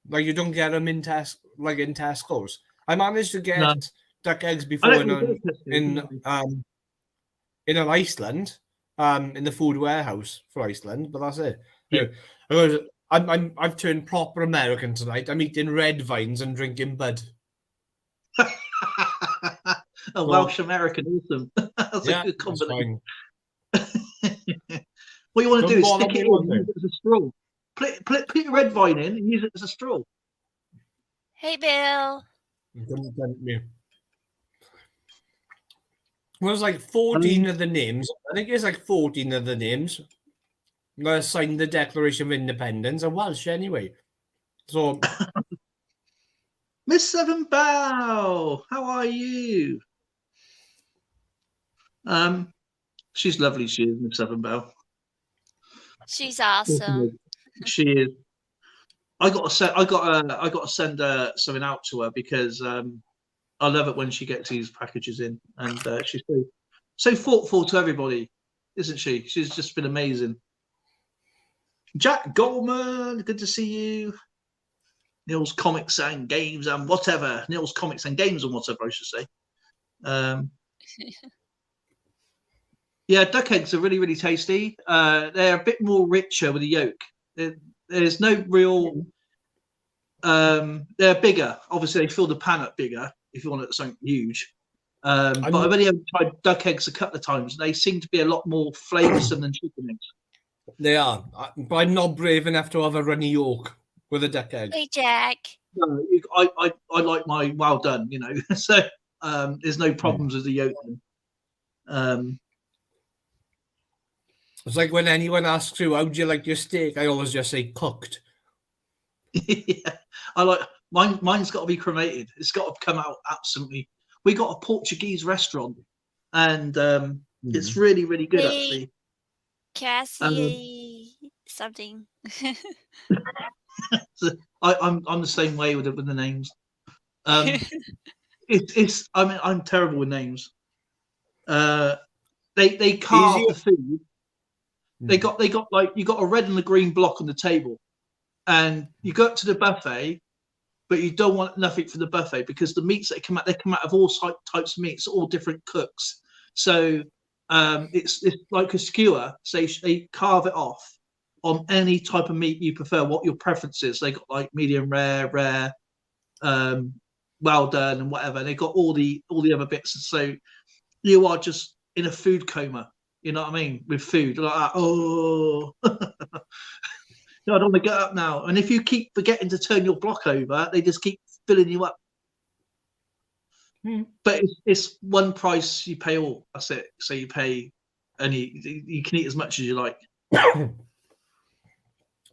Like you don't get them in Tesco's. I managed to get duck eggs before in an Iceland, in the food warehouse for Iceland, but that's it. Yeah. I've turned proper American tonight. I'm eating red vines and drinking bud. A Welsh American, awesome. That's a good combination. What you want to do is stick it in as a straw. Put your red vine in and use it as a straw. Hey, Bill. Well, it's like 14 of the names. I think it's like 14 of the names that signed the Declaration of Independence are Welsh anyway. So, Miss Seven Bow, how are you? She's lovely. She is, Miss Seven Bow. She's awesome. She is. I got to send something out to her because I love it when she gets these packages in, and she's so thoughtful to everybody, isn't she? She's just been amazing. Jack Goldman, good to see you. Neil's Comics and Games and whatever. Neil's Comics and Games and whatever, I should say. Yeah, duck eggs are really, really tasty. They're a bit more richer with the yolk. There's no real. They're bigger. Obviously, they fill the pan up bigger if you want something huge. But I've only ever tried duck eggs a couple of times. They seem to be a lot more flavoursome than chicken eggs. They are, but I'm not brave enough to have a runny yolk with a duck egg. Hey, Jack. No, I like my well done, so there's no problems with the yolk. It's like when anyone asks you, how do you like your steak? I always just say cooked. Yeah, I like mine's got to be cremated. It's got to come out absolutely. We got a Portuguese restaurant, and it's really, really good actually. Cassie, something. I'm the same way with the names. It's. I mean, I'm terrible with names. They carve the food. They got like you got a red and a green block on the table, and you go up to the buffet, but you don't want nothing for the buffet because the meats that come out of all types of meats, all different cooks. So it's like a skewer. So they carve it off on any type of meat you prefer. What your preference is. They got like medium rare, well done, and whatever. They got all the other bits. So you are just in a food coma. You know what I mean? With food, like that. Oh, no, I don't want to get up now. And if you keep forgetting to turn your block over, they just keep filling you up. But it's one price you pay all. That's it. So you pay, and you can eat as much as you like. I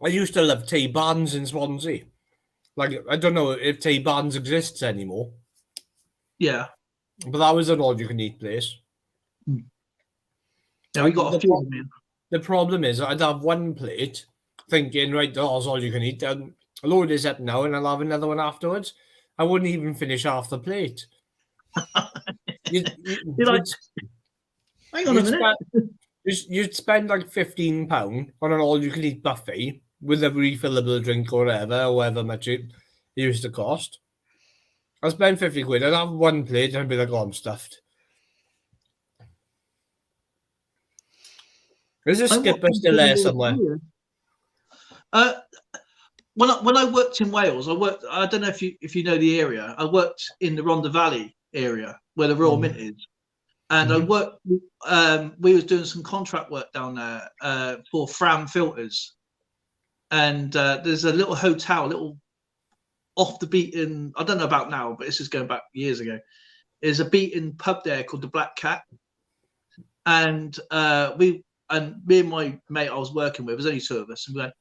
used to love Tay Barnes in Swansea. Like, I don't know if Tay Barnes exists anymore. Yeah. But that was an all-you-can-eat place. Yeah, we got a few of them. The problem is I'd have one plate thinking, right, that's all you can eat. I'll load this up now and I'll have another one afterwards. I wouldn't even finish half the plate. You're like, hang on a minute. You'd spend like £15 on an all-you-can-eat buffet with a refillable drink or whatever, however much it used to cost. I spend 50 quid. I'd have one plate and I'd be like, oh, I'm stuffed. There's a skipper still there somewhere. When I worked in Wales, I don't know if you know the area. I worked in the Rhondda Valley area where the Royal Mint is, and I worked. We was doing some contract work down there for Fram filters, and there's a little hotel, a little off the beaten. I don't know about now, but this is going back years ago. There's a beaten pub there called the Black Cat, and me and my mate I was working with, there's only two of us, and we went,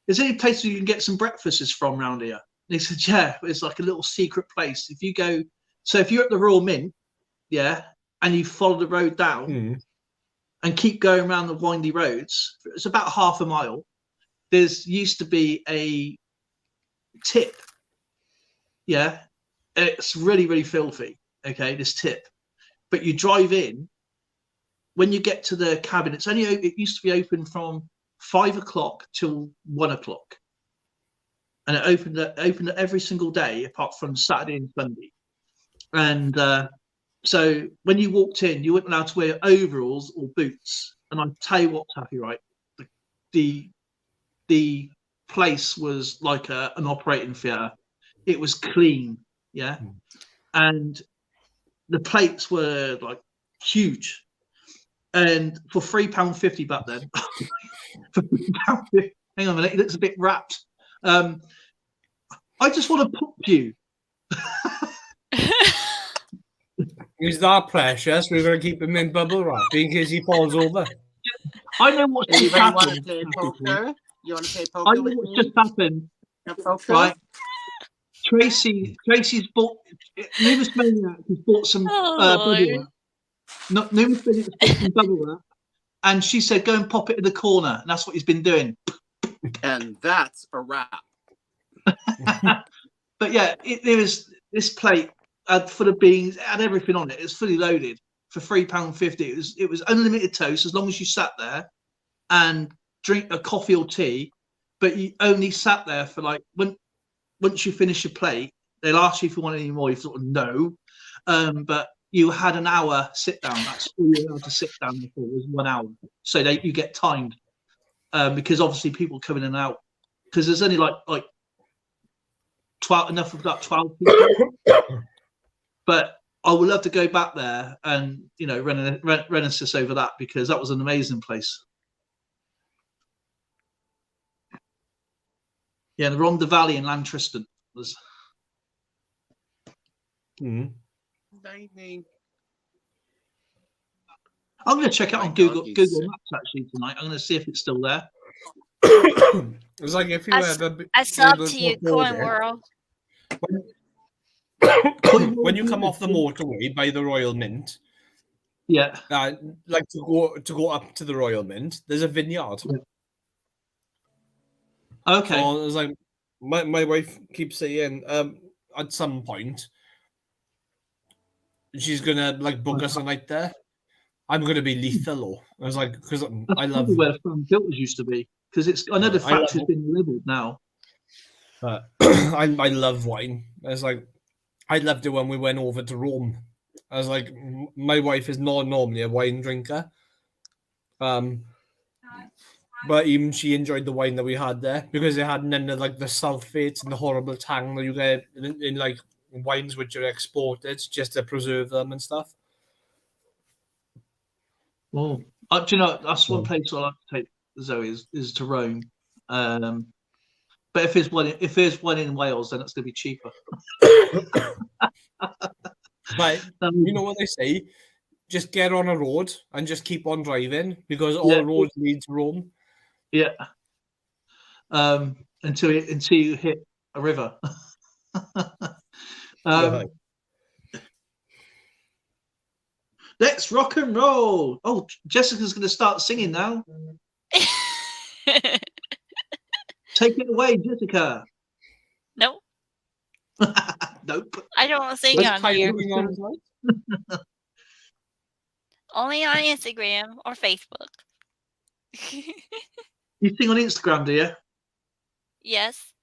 is there any place you can get some breakfasts from around here? And he said, yeah, it's like a little secret place. If you go, so if you're at the Royal Mint, yeah, and you follow the road down and keep going around the windy roads, it's about half a mile. There's used to be a tip, yeah, it's really, really filthy, okay, this tip. But you drive in, when you get to the cabin, it used to be open from 5 o'clock till 1 o'clock, and it opened every single day apart from Saturday and Sunday. And so when you walked in, you weren't allowed to wear overalls or boots. And I tell you what, Taffy, right, the place was like an operating theatre. It was clean, yeah, and the plates were like huge. And for £3.50 back then, for £3.50, hang on a minute, it looks a bit wrapped. I just want to pop you. He's that precious. We're going to keep him in bubble wrap in case he falls over. I know what's just happened. You want to play poker? I know what's just happened. Right. Tracy's bought. Numismaniac has bought some bubble wrap. Numismaniac has bought some bubble wrap, and she said, "Go and pop it in the corner," and that's what he's been doing. And that's a wrap. But yeah, there was this plate for the beans, it had everything on it. It was fully loaded for £3.50. It was unlimited toast as long as you sat there and drink a coffee or tea. But you only sat there for like once you finish your plate, they'll ask you if you want any more. You sort of no, but you had an hour sit down. That's all you were allowed to sit down for, was 1 hour. So you get timed because obviously people come in and out, because there's only like 12, enough of that 12 people. But I would love to go back there and reminisce over that, because that was an amazing place. Yeah, the Rhondda Valley in Lantriston was. Lightning. I'm going to check it on Google Maps actually tonight. I'm going to see if it's still there. It's like if you I subbed to you, CoinWorld. When you come off the motorway by the Royal Mint, yeah, like to go up to the Royal Mint, there's a vineyard. Yeah. Okay. So it's like my wife keeps saying at some point she's gonna like book us a night there. I'm gonna be lethal though. I was like, because I love where the Fram filters used to be, because I know the factory's been delivered now. But I love wine. It's like, I loved it when we went over to Rome. I was like, my wife is not normally a wine drinker. But even she enjoyed the wine that we had there, because it had none of like the sulfates and the horrible tang that you get in like wines which are exported just to preserve them and stuff. Oh, do you know, that's one place I like to take Zoe is to Rome. But if there's one in Wales, then it's going to be cheaper. But you know what they say? Just get on a road and just keep on driving, because all roads lead to Rome. Yeah. Until you hit a river. Let's rock and roll. Oh, Jessica's going to start singing now. Take it away, Jessica. Nope. Nope. I don't sing on here. On Only on Instagram or Facebook. You sing on Instagram, do you? Yes.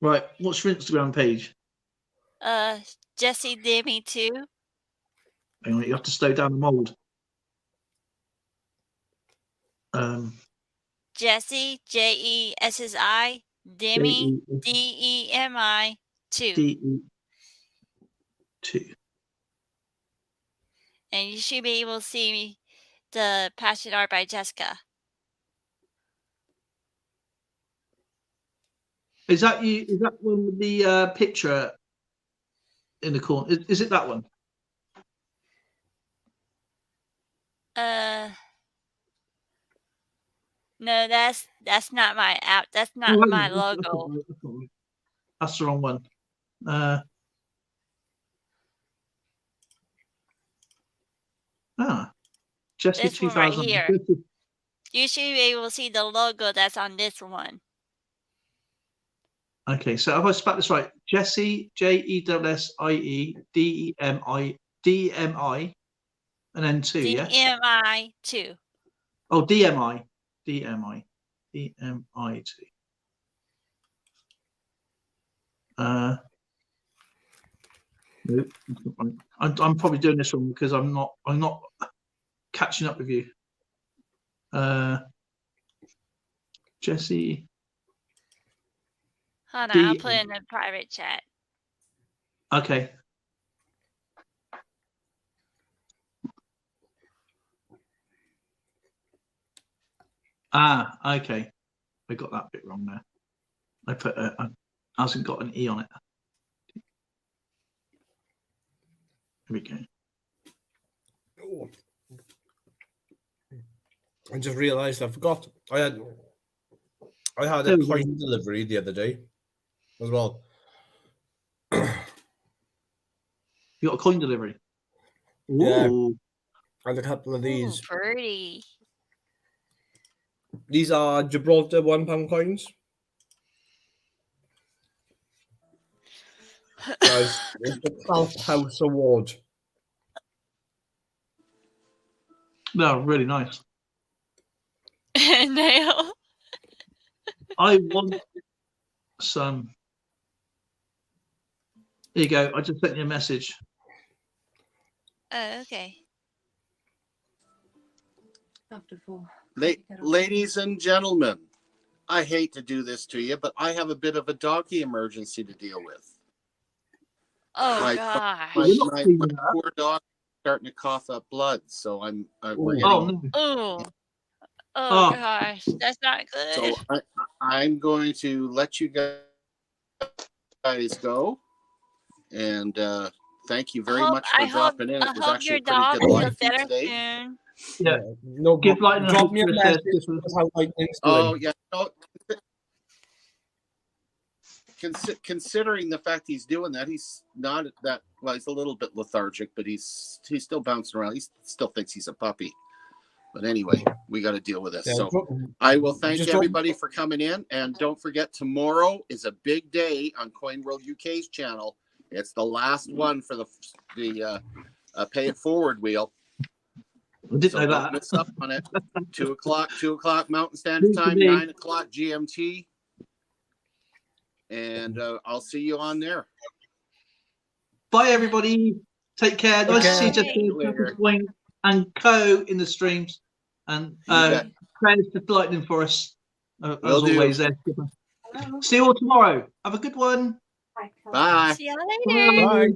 Right. What's your Instagram page? Jesse did me too. Hang on, you have to slow down the mold. Jesse, Jessi, Demi, Demi 2. DE2. And you should be able to see the passion art by Jessica. Is that you? Is that one with the picture in the corner? Is it that one? No, that's not my app. That's not Oh, my that's logo. not right, that's not right. That's the wrong one. Jesse This one right 2000. here. You should be able to see the logo that's on this one. Okay, so have I spelled this right? Jesse,Jessie, DMI, and then 2, yeah? DMI 2. Oh, DMI 2. Nope, that's not right. I'm probably doing this wrong because I'm not catching up with you. Jesse. Hold on, I'll put it in the private chat. Okay. Okay. I got that bit wrong there. I put I hasn't got an E on it. Here we go. Oh. I just realised I forgot. I had a coin delivery the other day as well. You got a coin delivery? Yeah. Ooh. And a couple of these. Ooh, pretty. These are Gibraltar £1 coins. Guys, it's the 12th House Award. No, really nice. Nail. I want some. Here you go. I just sent you a message. Oh, okay. After 4. Ladies and gentlemen, I hate to do this to you, but I have a bit of a doggy emergency to deal with. Oh My- gosh. My poor dog is starting to cough up blood, so we're getting. Oh no. Oh. Oh Oh. gosh, that's not good. So I'm going to let you guys go, and thank you very much for dropping in. It was actually a pretty good live feed today. Soon. Yeah. No, Give Lightning a drop me a hope message. this was- That's how Lightning's Oh doing. yeah. No, considering the fact he's doing that, he's not that well. He's a little bit lethargic, but he's still bouncing around. He still thinks he's a puppy. But anyway, we got to deal with this. Yeah, So I will thank everybody for coming in, and don't forget, tomorrow is a big day on CoinWorld UK's channel. It's the last one for the pay it forward wheel. I didn't know Don't that. miss up on it. 2 o'clock Mountain Standard Time, 9 o'clock GMT. And I'll see you on there. Bye, everybody. Take care. Nice to see Jessica Swing and Co in the streams. And prayers to Lightning for us, as always. There. See you all tomorrow. Have a good one. Bye. See you later. Bye.